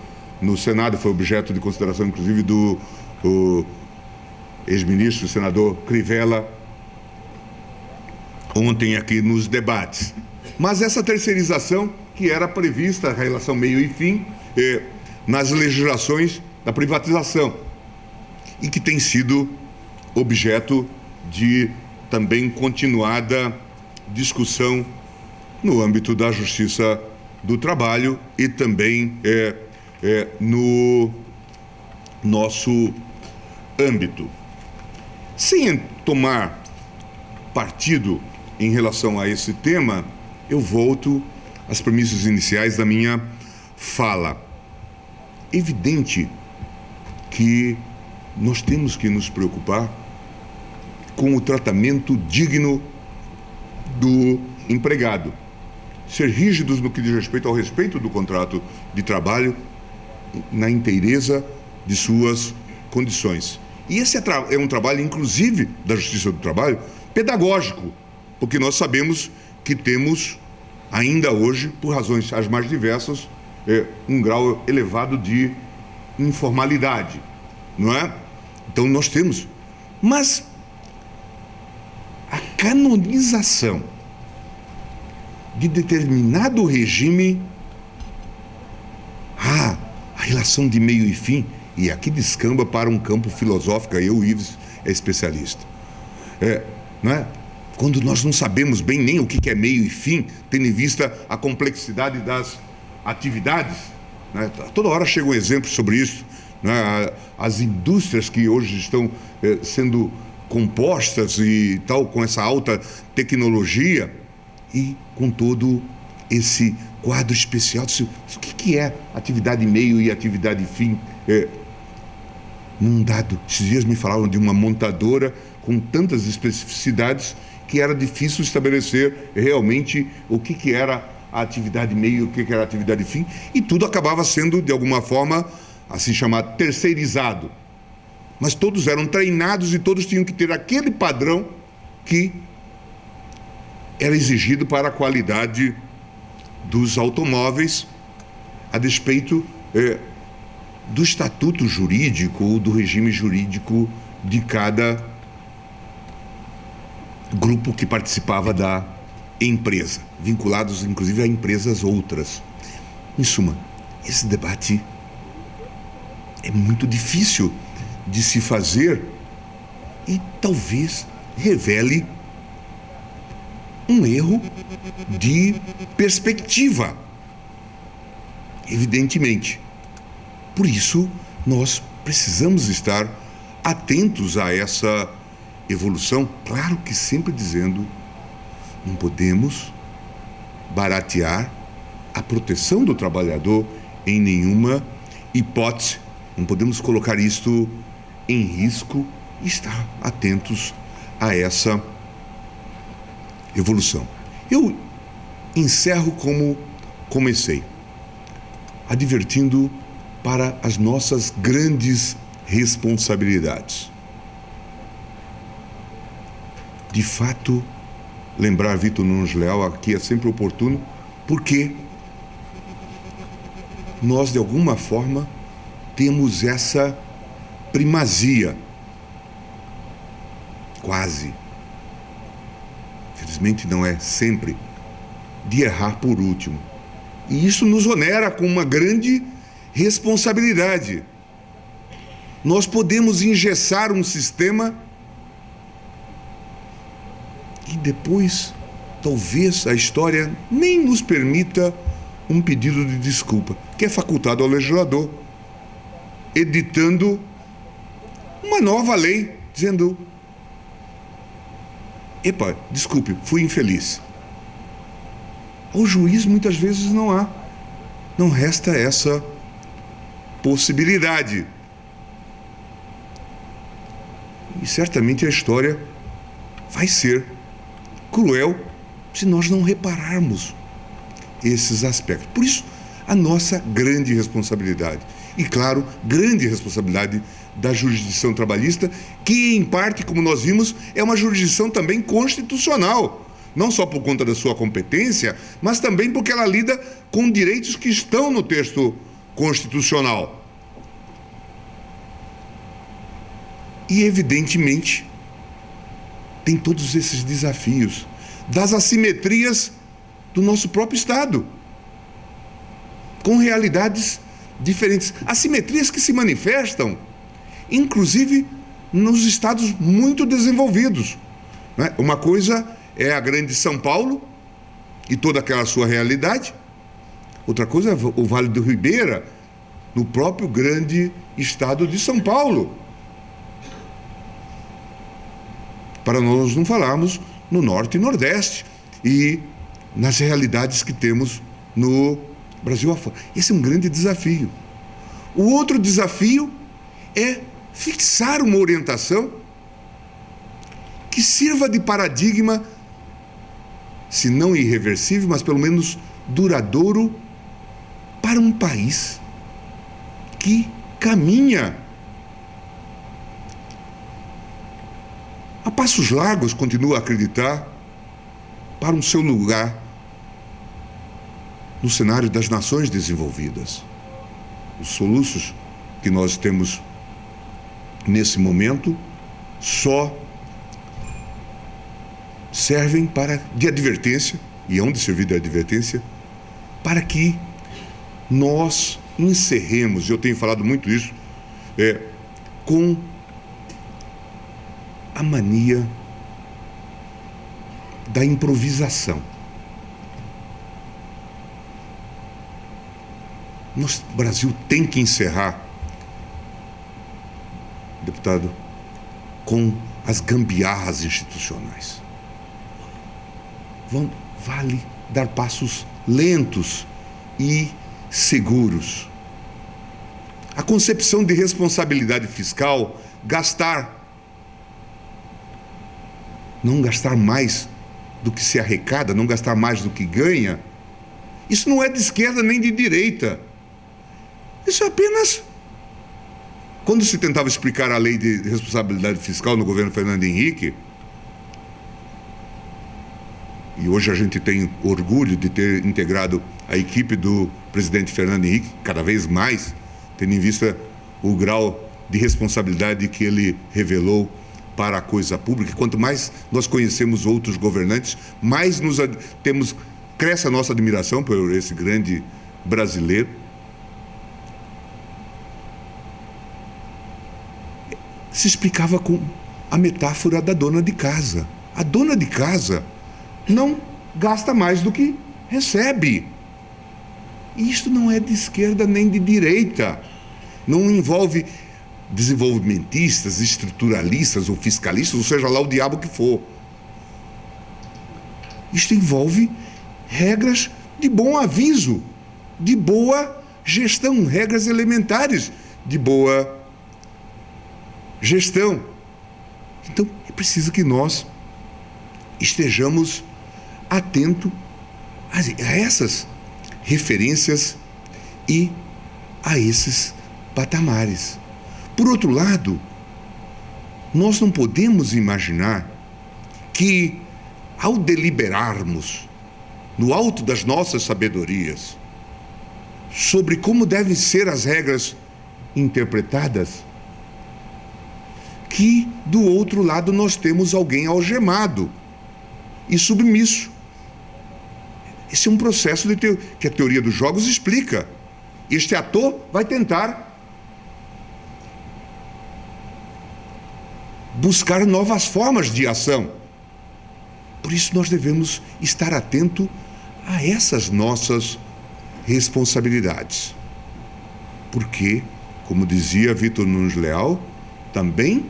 no Senado, foi objeto de consideração inclusive do ex-ministro, senador Crivella, ontem aqui nos debates. Mas essa terceirização que era prevista, a relação meio e fim, nas legislações da privatização e que tem sido objeto de também continuada discussão no âmbito da Justiça do Trabalho e também no nosso âmbito. Sem tomar partido em relação a esse tema, eu volto às premissas iniciais da minha fala. Evidente que nós temos que nos preocupar com o tratamento digno do empregado. Ser rígidos no que diz respeito do contrato de trabalho na inteireza de suas condições. E esse é um trabalho, inclusive, da Justiça do Trabalho, pedagógico, porque nós sabemos que temos, ainda hoje, por razões as mais diversas, um grau elevado de informalidade, não é? Então nós temos. Mas a canonização de determinado regime, a relação de meio e fim, e aqui descamba para um campo filosófico, o Ives é especialista. Não é? Quando nós não sabemos bem nem o que é meio e fim, tendo em vista a complexidade das atividades, né? Toda hora chega um exemplo sobre isso, né? As indústrias que hoje estão sendo compostas e tal, com essa alta tecnologia e com todo esse quadro especial. O que é atividade meio e atividade fim? Num dado, esses dias me falaram de uma montadora com tantas especificidades que era difícil estabelecer realmente o que era a atividade meio e o que era a atividade fim, e tudo acabava sendo, de alguma forma, assim chamado, terceirizado. Mas todos eram treinados e todos tinham que ter aquele padrão que era exigido para a qualidade dos automóveis, a despeito do estatuto jurídico ou do regime jurídico de cada grupo que participava da empresa, vinculados inclusive a empresas outras. Em suma, esse debate é muito difícil de se fazer e talvez revele um erro de perspectiva, evidentemente. Por isso, nós precisamos estar atentos a essa evolução, claro que sempre dizendo, não podemos baratear a proteção do trabalhador em nenhuma hipótese, não podemos colocar isto em risco e estar atentos a essa evolução. Eu encerro como comecei, advertindo para as nossas grandes responsabilidades. De fato, lembrar Vitor Nunes Leal aqui é sempre oportuno, porque nós, de alguma forma, temos essa primazia, quase, felizmente não é sempre, de errar por último. E isso nos onera com uma grande responsabilidade. nós podemos engessar um sistema e depois, talvez, a história nem nos permita um pedido de desculpa, que é facultado ao legislador, editando uma nova lei, dizendo: epa, desculpe, fui infeliz. Ao juiz, muitas vezes, não resta essa possibilidade. E certamente a história vai ser cruel se nós não repararmos esses aspectos. Por isso, a nossa grande responsabilidade. E, claro, grande responsabilidade da jurisdição trabalhista, que, em parte, como nós vimos, é uma jurisdição também constitucional. Não só por conta da sua competência, mas também porque ela lida com direitos que estão no texto constitucional. E, evidentemente, tem todos esses desafios das assimetrias do nosso próprio Estado, com realidades diferentes. Assimetrias que se manifestam, inclusive, nos estados muito desenvolvidos, né? Uma coisa é a grande São Paulo e toda aquela sua realidade. Outra coisa é o Vale do Ribeira, no próprio grande estado de São Paulo. Para nós não falarmos no Norte e Nordeste e nas realidades que temos no Brasil afora. Esse é um grande desafio. O outro desafio é fixar uma orientação que sirva de paradigma, se não irreversível, mas pelo menos duradouro, para um país que caminha a passos largos, continua a acreditar, para um seu lugar no cenário das nações desenvolvidas. Os soluços que nós temos nesse momento só servem de advertência, e hão de servir de advertência, para que nós encerremos, e eu tenho falado muito isso, com a mania da improvisação. O Brasil tem que encerrar, deputado, com as gambiarras institucionais. Vale dar passos lentos e seguros. A concepção de responsabilidade fiscal, não gastar mais do que se arrecada, não gastar mais do que ganha, isso não é de esquerda nem de direita. Isso é apenas... Quando se tentava explicar a lei de responsabilidade fiscal no governo Fernando Henrique, e hoje a gente tem orgulho de ter integrado a equipe do presidente Fernando Henrique, cada vez mais, tendo em vista o grau de responsabilidade que ele revelou para a coisa pública. Quanto mais nós conhecemos outros governantes, mais cresce a nossa admiração por esse grande brasileiro. Se explicava com a metáfora da dona de casa. A dona de casa não gasta mais do que recebe. E isto não é de esquerda nem de direita. Não envolve desenvolvimentistas, estruturalistas ou fiscalistas, ou seja lá o diabo que for. Isto envolve regras de bom aviso, de boa gestão, regras elementares de boa gestão. Então, é preciso que nós estejamos atentos a essas referências e a esses patamares. Por outro lado, nós não podemos imaginar que, ao deliberarmos no alto das nossas sabedorias sobre como devem ser as regras interpretadas, que do outro lado nós temos alguém algemado e submisso. Esse é um processo que a teoria dos jogos explica. Este ator vai tentar buscar novas formas de ação. Por isso nós devemos estar atento a essas nossas responsabilidades. Porque, como dizia Vitor Nunes Leal, também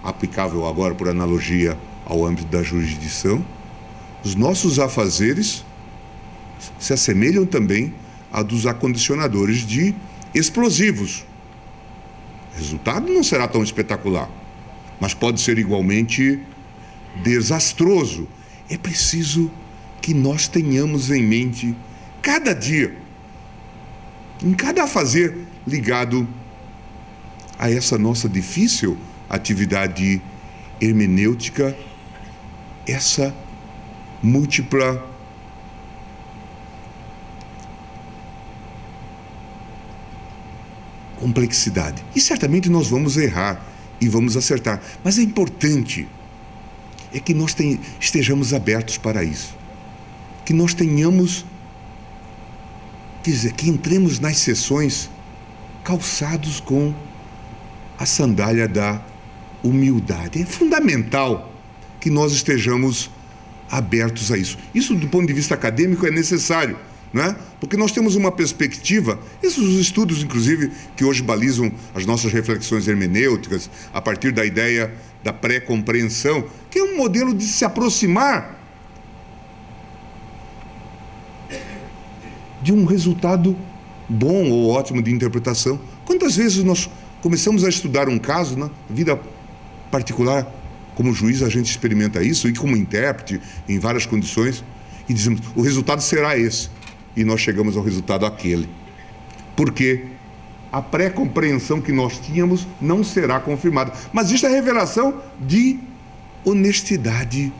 aplicável agora por analogia ao âmbito da jurisdição, os nossos afazeres se assemelham também a dos acondicionadores de explosivos. O resultado não será tão espetacular, mas pode ser igualmente desastroso. É preciso que nós tenhamos em mente, cada dia, em cada afazer ligado a essa nossa difícil atividade hermenêutica, essa múltipla complexidade. E certamente nós vamos errar e vamos acertar, mas é importante que nós estejamos abertos para isso, que nós tenhamos, quer dizer, que entremos nas sessões calçados com a sandália da humildade. É fundamental que nós estejamos abertos a isso. Isso, do ponto de vista acadêmico, é necessário, não é? Porque nós temos uma perspectiva, esses estudos, inclusive, que hoje balizam as nossas reflexões hermenêuticas, a partir da ideia da pré-compreensão, que é um modelo de se aproximar de um resultado bom ou ótimo de interpretação. Quantas vezes nós começamos a estudar um caso na vida particular, como juiz a gente experimenta isso, e como intérprete, em várias condições, e dizemos, o resultado será esse, e nós chegamos ao resultado aquele. Porque a pré-compreensão que nós tínhamos não será confirmada. Mas isso é revelação de honestidade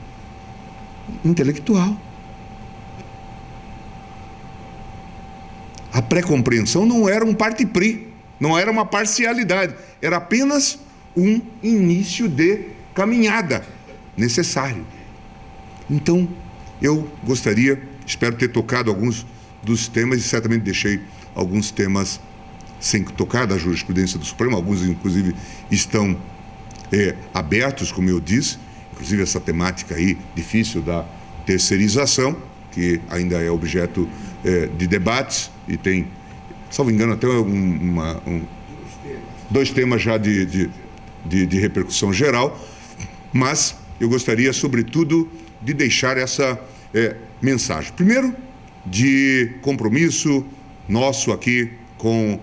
intelectual. A pré-compreensão não era um parte-pri, não era uma parcialidade, era apenas um início de caminhada necessário. Então, eu gostaria, espero ter tocado alguns dos temas, e certamente deixei alguns temas sem tocar da jurisprudência do Supremo, alguns inclusive estão abertos, como eu disse, inclusive essa temática aí difícil da terceirização, que ainda é objeto de debates, e tem, salvo engano, até dois temas já de repercussão geral, mas eu gostaria, sobretudo, de deixar essa mensagem. Primeiro, de compromisso nosso aqui com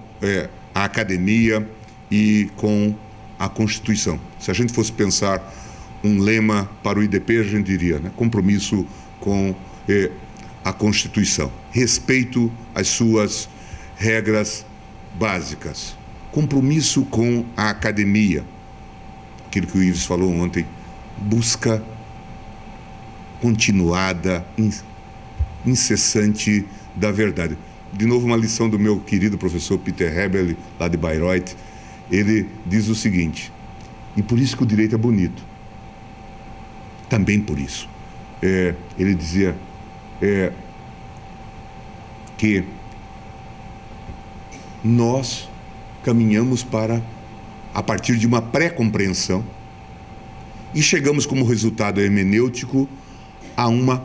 a academia e com a Constituição. Se a gente fosse pensar um lema para o IDP, a gente diria, né? Compromisso com a Constituição, respeito às suas regras básicas, compromisso com a academia, aquilo que o Ives falou ontem, busca continuada, incessante da verdade. De novo, uma lição do meu querido professor Peter Hebel, lá de Bayreuth. Ele diz o seguinte, e por isso que o direito é bonito, também por isso. Ele dizia que nós caminhamos a partir de uma pré-compreensão e chegamos como resultado hermenêutico a uma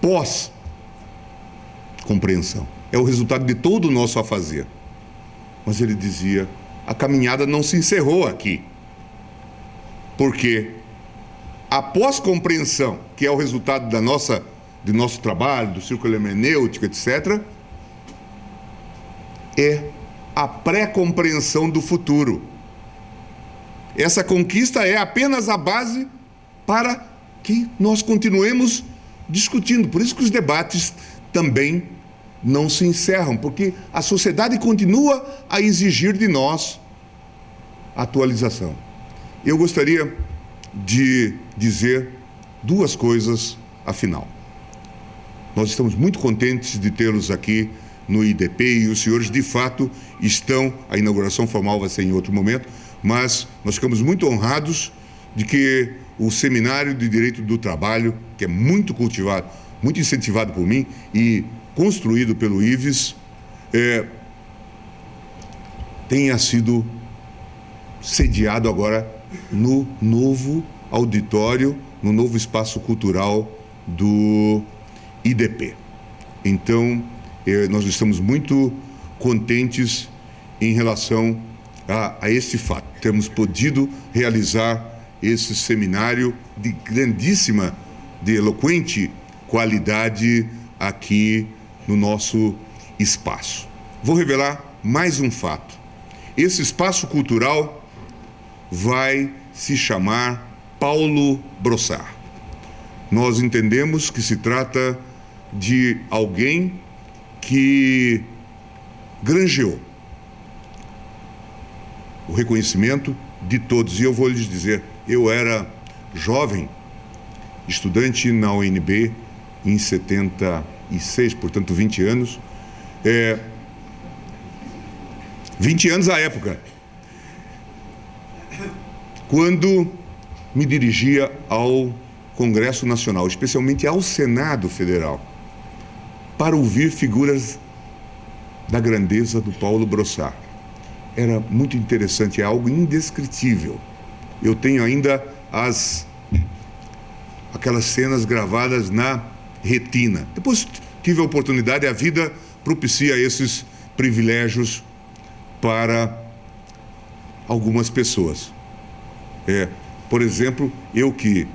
pós-compreensão. É o resultado de todo o nosso afazer. Mas ele dizia, a caminhada não se encerrou aqui. Porque a pós-compreensão, que é o resultado do nosso trabalho, do círculo hermenêutico, etc., é a pré-compreensão do futuro. Essa conquista é apenas a base para que nós continuemos discutindo. Por isso que os debates também não se encerram, porque a sociedade continua a exigir de nós atualização. Eu gostaria de dizer duas coisas, afinal. Nós estamos muito contentes de tê-los aqui no IDP e os senhores, de fato, estão, a inauguração formal vai ser em outro momento, mas nós ficamos muito honrados de que o Seminário de Direito do Trabalho, que é muito cultivado, muito incentivado por mim e construído pelo Ives, tenha sido sediado agora no novo auditório, no novo espaço cultural do IDP. Então, nós estamos muito contentes em relação a esse fato. Temos podido realizar esse seminário de grandíssima, de eloquente qualidade aqui no nosso espaço. Vou revelar mais um fato. Esse espaço cultural vai se chamar Paulo Brossard. Nós entendemos que se trata de alguém que granjeou o reconhecimento de todos. E eu vou lhes dizer, eu era jovem, estudante na UNB em 76, portanto 20 anos. 20 anos à época, quando me dirigia ao Congresso Nacional, especialmente ao Senado Federal, para ouvir figuras da grandeza do Paulo Brossard. Era muito interessante, é algo indescritível. Eu tenho ainda aquelas cenas gravadas na retina. Depois tive a oportunidade, a vida propicia esses privilégios para algumas pessoas. Por exemplo, eu que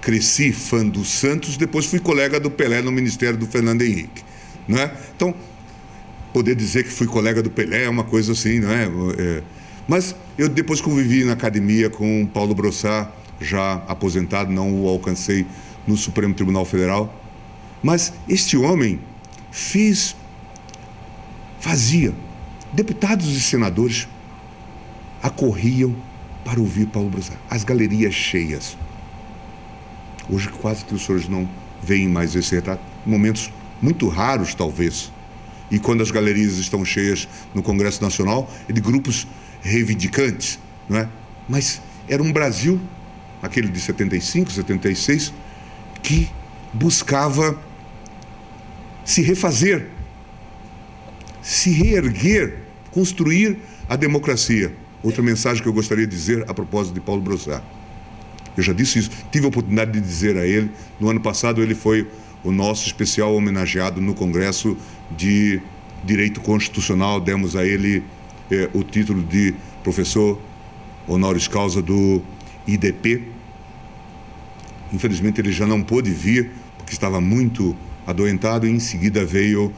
cresci fã do Santos, depois fui colega do Pelé no Ministério do Fernando Henrique, né? Então, poder dizer que fui colega do Pelé é uma coisa assim, não é? Mas eu depois convivi na academia com Paulo Brossard, já aposentado, não o alcancei no Supremo Tribunal Federal. Mas este homem fazia. Deputados e senadores acorriam para ouvir Paulo Brossard. As galerias cheias. Hoje quase que os senhores não veem mais esse retrato. Momentos muito raros, talvez. E quando as galerias estão cheias no Congresso Nacional, é de grupos reivindicantes, não é? Mas era um Brasil, aquele de 75, 76, que buscava se refazer, se reerguer, construir a democracia. Outra mensagem que eu gostaria de dizer a propósito de Paulo Brossard. Eu já disse isso, tive a oportunidade de dizer a ele. No ano passado ele foi o nosso especial homenageado no Congresso de Direito Constitucional. Demos a ele o título de professor honoris causa do IDP. Infelizmente ele já não pôde vir, porque estava muito adoentado, e em seguida veio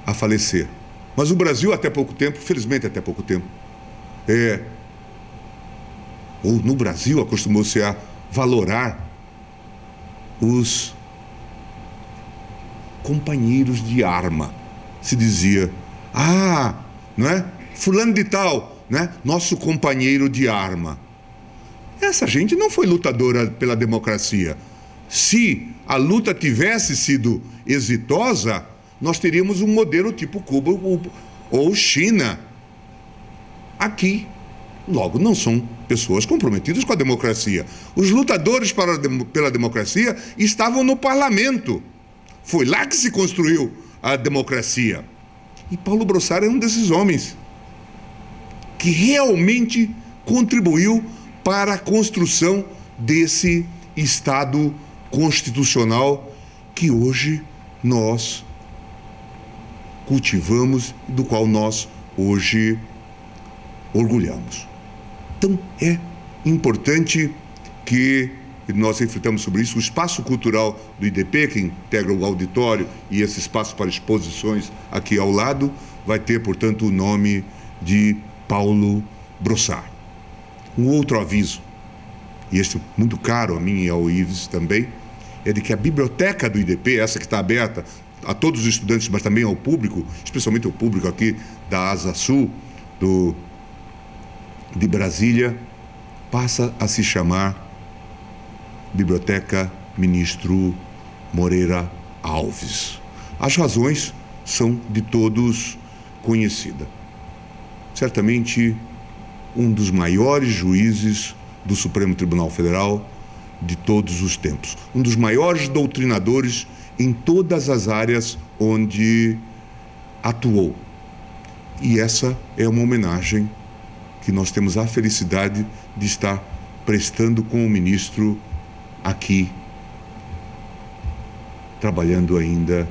a falecer. Mas o Brasil, até pouco tempo, felizmente até pouco tempo, ou no Brasil, acostumou-se a valorar os companheiros de arma. Se dizia, não é? Fulano de tal, né? Nosso companheiro de arma. Essa gente não foi lutadora pela democracia. Se a luta tivesse sido exitosa, nós teríamos um modelo tipo Cuba ou China. Aqui, logo, não são pessoas comprometidas com a democracia. Os lutadores pela democracia estavam no parlamento. Foi lá que se construiu a democracia. E Paulo Brossard é um desses homens que realmente contribuiu para a construção desse Estado constitucional que hoje nós cultivamos e do qual nós hoje orgulhamos. Então é importante que nós reflitamos sobre isso. O espaço cultural do IDP, que integra o auditório e esse espaço para exposições aqui ao lado, vai ter, portanto, o nome de Paulo Brossard. Um outro aviso, e este muito caro a mim e ao Ives também, é de que a biblioteca do IDP, essa que está aberta a todos os estudantes, mas também ao público, especialmente ao público aqui da Asa Sul, de Brasília, passa a se chamar Biblioteca Ministro Moreira Alves. As razões são de todos conhecidas. Certamente, um dos maiores juízes do Supremo Tribunal Federal de todos os tempos. Um dos maiores doutrinadores em todas as áreas onde atuou. E essa é uma homenagem que nós temos a felicidade de estar prestando com o ministro aqui, trabalhando ainda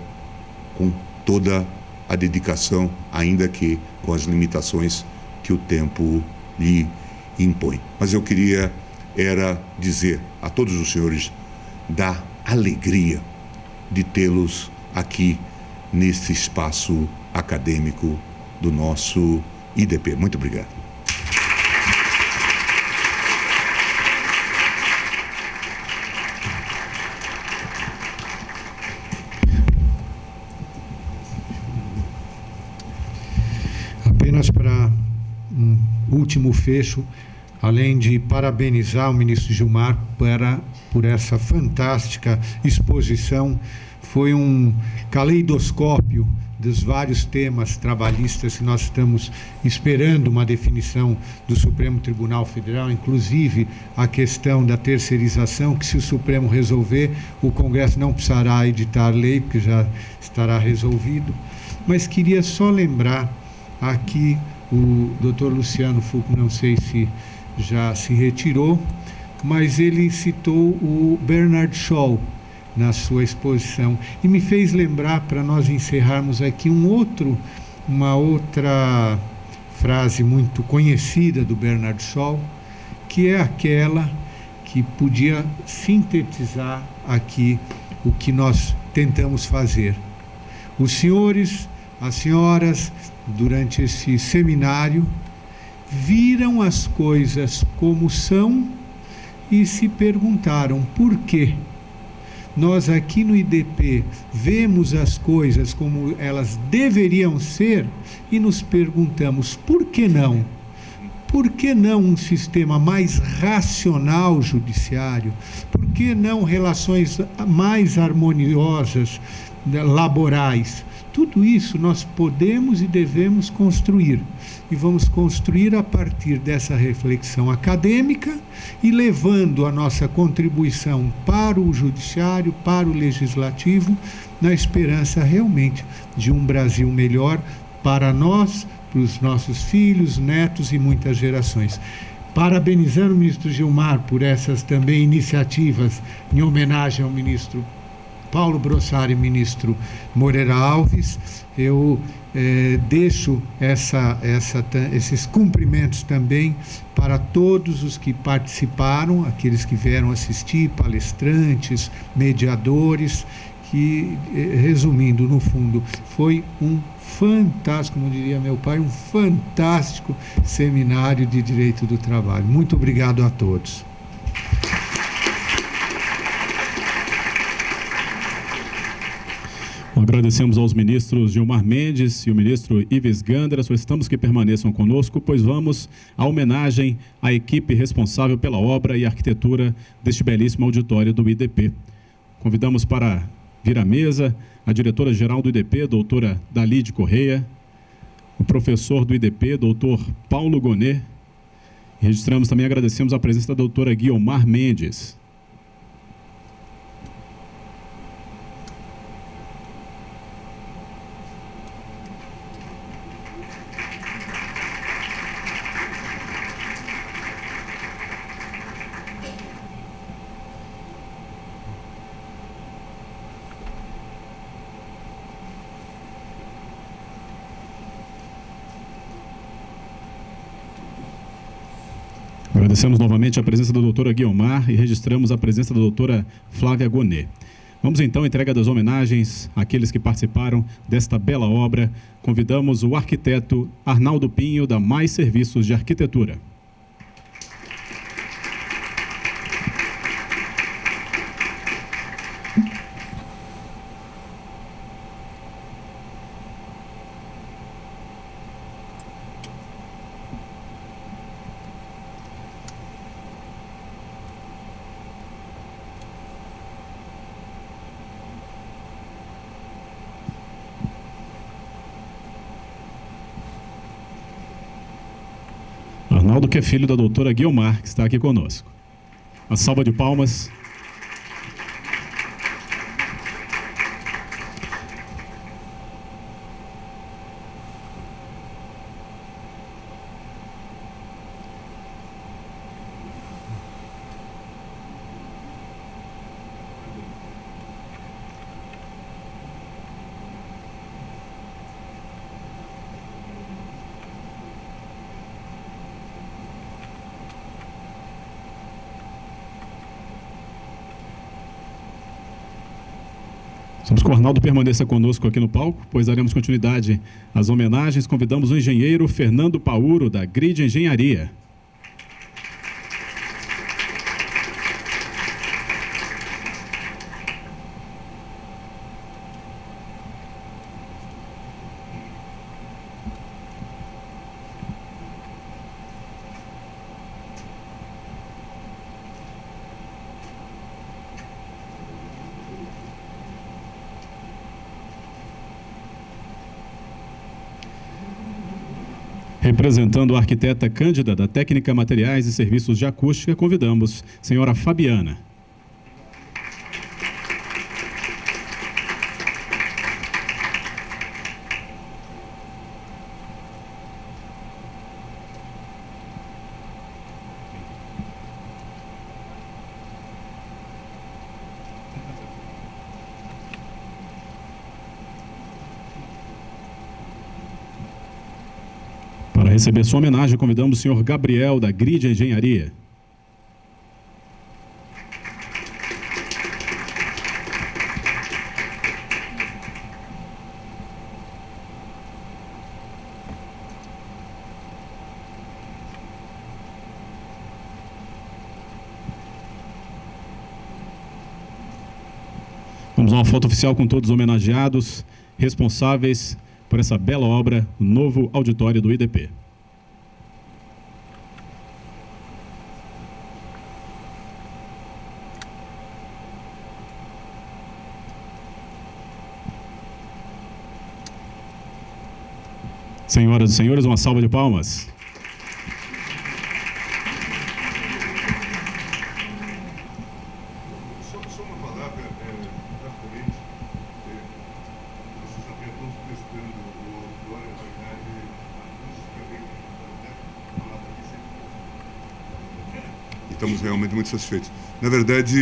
com toda a dedicação, ainda que com as limitações que o tempo lhe impõe. Mas eu queria dizer a todos os senhores da alegria de tê-los aqui nesse espaço acadêmico do nosso IDP. Muito obrigado. Apenas para um último fecho, além de parabenizar o ministro Gilmar por essa fantástica exposição, foi um caleidoscópio dos vários temas trabalhistas que nós estamos esperando uma definição do Supremo Tribunal Federal, inclusive a questão da terceirização, que se o Supremo resolver, o Congresso não precisará editar lei, porque já estará resolvido. Mas queria só lembrar aqui o doutor Luciano Foucault, não sei se já se retirou, mas ele citou o Bernard Shaw na sua exposição e me fez lembrar, para nós encerrarmos aqui, uma outra frase muito conhecida do Bernard Shaw, que é aquela que podia sintetizar aqui o que nós tentamos fazer. Os senhores, as senhoras, durante esse seminário, viram as coisas como são e se perguntaram por quê. Nós aqui no IDP vemos as coisas como elas deveriam ser e nos perguntamos por que não? Por que não um sistema mais racional judiciário? Por que não relações mais harmoniosas laborais? Tudo isso nós podemos e devemos construir. E vamos construir a partir dessa reflexão acadêmica e levando a nossa contribuição para o judiciário, para o legislativo, na esperança realmente de um Brasil melhor para nós, para os nossos filhos, netos e muitas gerações. Parabenizando o ministro Gilmar por essas também iniciativas em homenagem ao ministro Paulo Brossari e ministro Moreira Alves, eu deixo esses cumprimentos também para todos os que participaram, aqueles que vieram assistir, palestrantes, mediadores, que, resumindo, no fundo, foi um fantástico, como diria meu pai, um fantástico seminário de Direito do Trabalho. Muito obrigado a todos. Agradecemos aos ministros Gilmar Mendes e o ministro Ives Gandra. Solicitamos que permaneçam conosco, pois vamos à homenagem à equipe responsável pela obra e arquitetura deste belíssimo auditório do IDP. Convidamos para vir à mesa a diretora-geral do IDP, doutora Dalide Correia, o professor do IDP, doutor Paulo Gonet. Registramos também, agradecemos a presença da doutora Guiomar Mendes. Agradecemos novamente a presença da doutora Guiomar e registramos a presença da doutora Flávia Gonet. Vamos então à entrega das homenagens àqueles que participaram desta bela obra. Convidamos o arquiteto Arnaldo Pinho, da Mais Serviços de Arquitetura. Arnaldo, que é filho da doutora Guiomar, que está aqui conosco. Uma salva de palmas. Vamos que o Arnaldo permaneça conosco aqui no palco, pois daremos continuidade às homenagens. Convidamos o engenheiro Fernando Pauro, da Grid Engenharia. Representando a arquiteta Cândida da Técnica Materiais e Serviços de Acústica, convidamos a senhora Fabiana. Para receber sua homenagem, convidamos o senhor Gabriel, da Grid Engenharia. Vamos a uma foto oficial com todos os homenageados, responsáveis por essa bela obra, o novo auditório do IDP. Senhoras e senhores, uma salva de palmas. Só uma palavra, rapidamente. Vocês até estão prestando o auditório, na verdade, a música bem falada aqui sempre. E estamos realmente muito satisfeitos. Na verdade,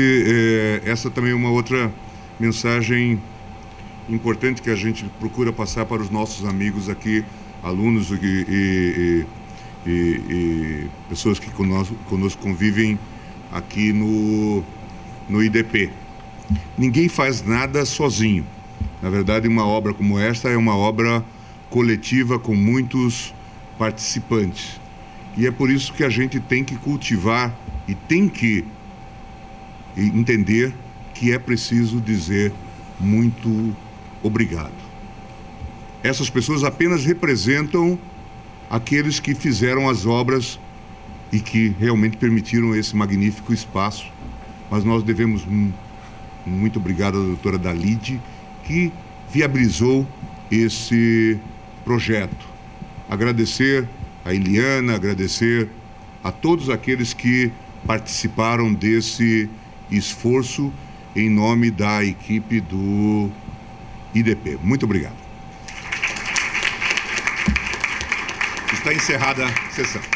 essa também é uma outra mensagem importante que a gente procura passar para os nossos amigos aqui, alunos e pessoas que conosco convivem aqui no IDP. Ninguém faz nada sozinho. Na verdade, uma obra como esta é uma obra coletiva com muitos participantes. E é por isso que a gente tem que cultivar e tem que entender que é preciso dizer muito obrigado. Essas pessoas apenas representam aqueles que fizeram as obras e que realmente permitiram esse magnífico espaço. Mas nós devemos muito obrigado à doutora Dalide, que viabilizou esse projeto. Agradecer a Eliana, agradecer a todos aqueles que participaram desse esforço em nome da equipe do IDP. Muito obrigado. Está encerrada a sessão.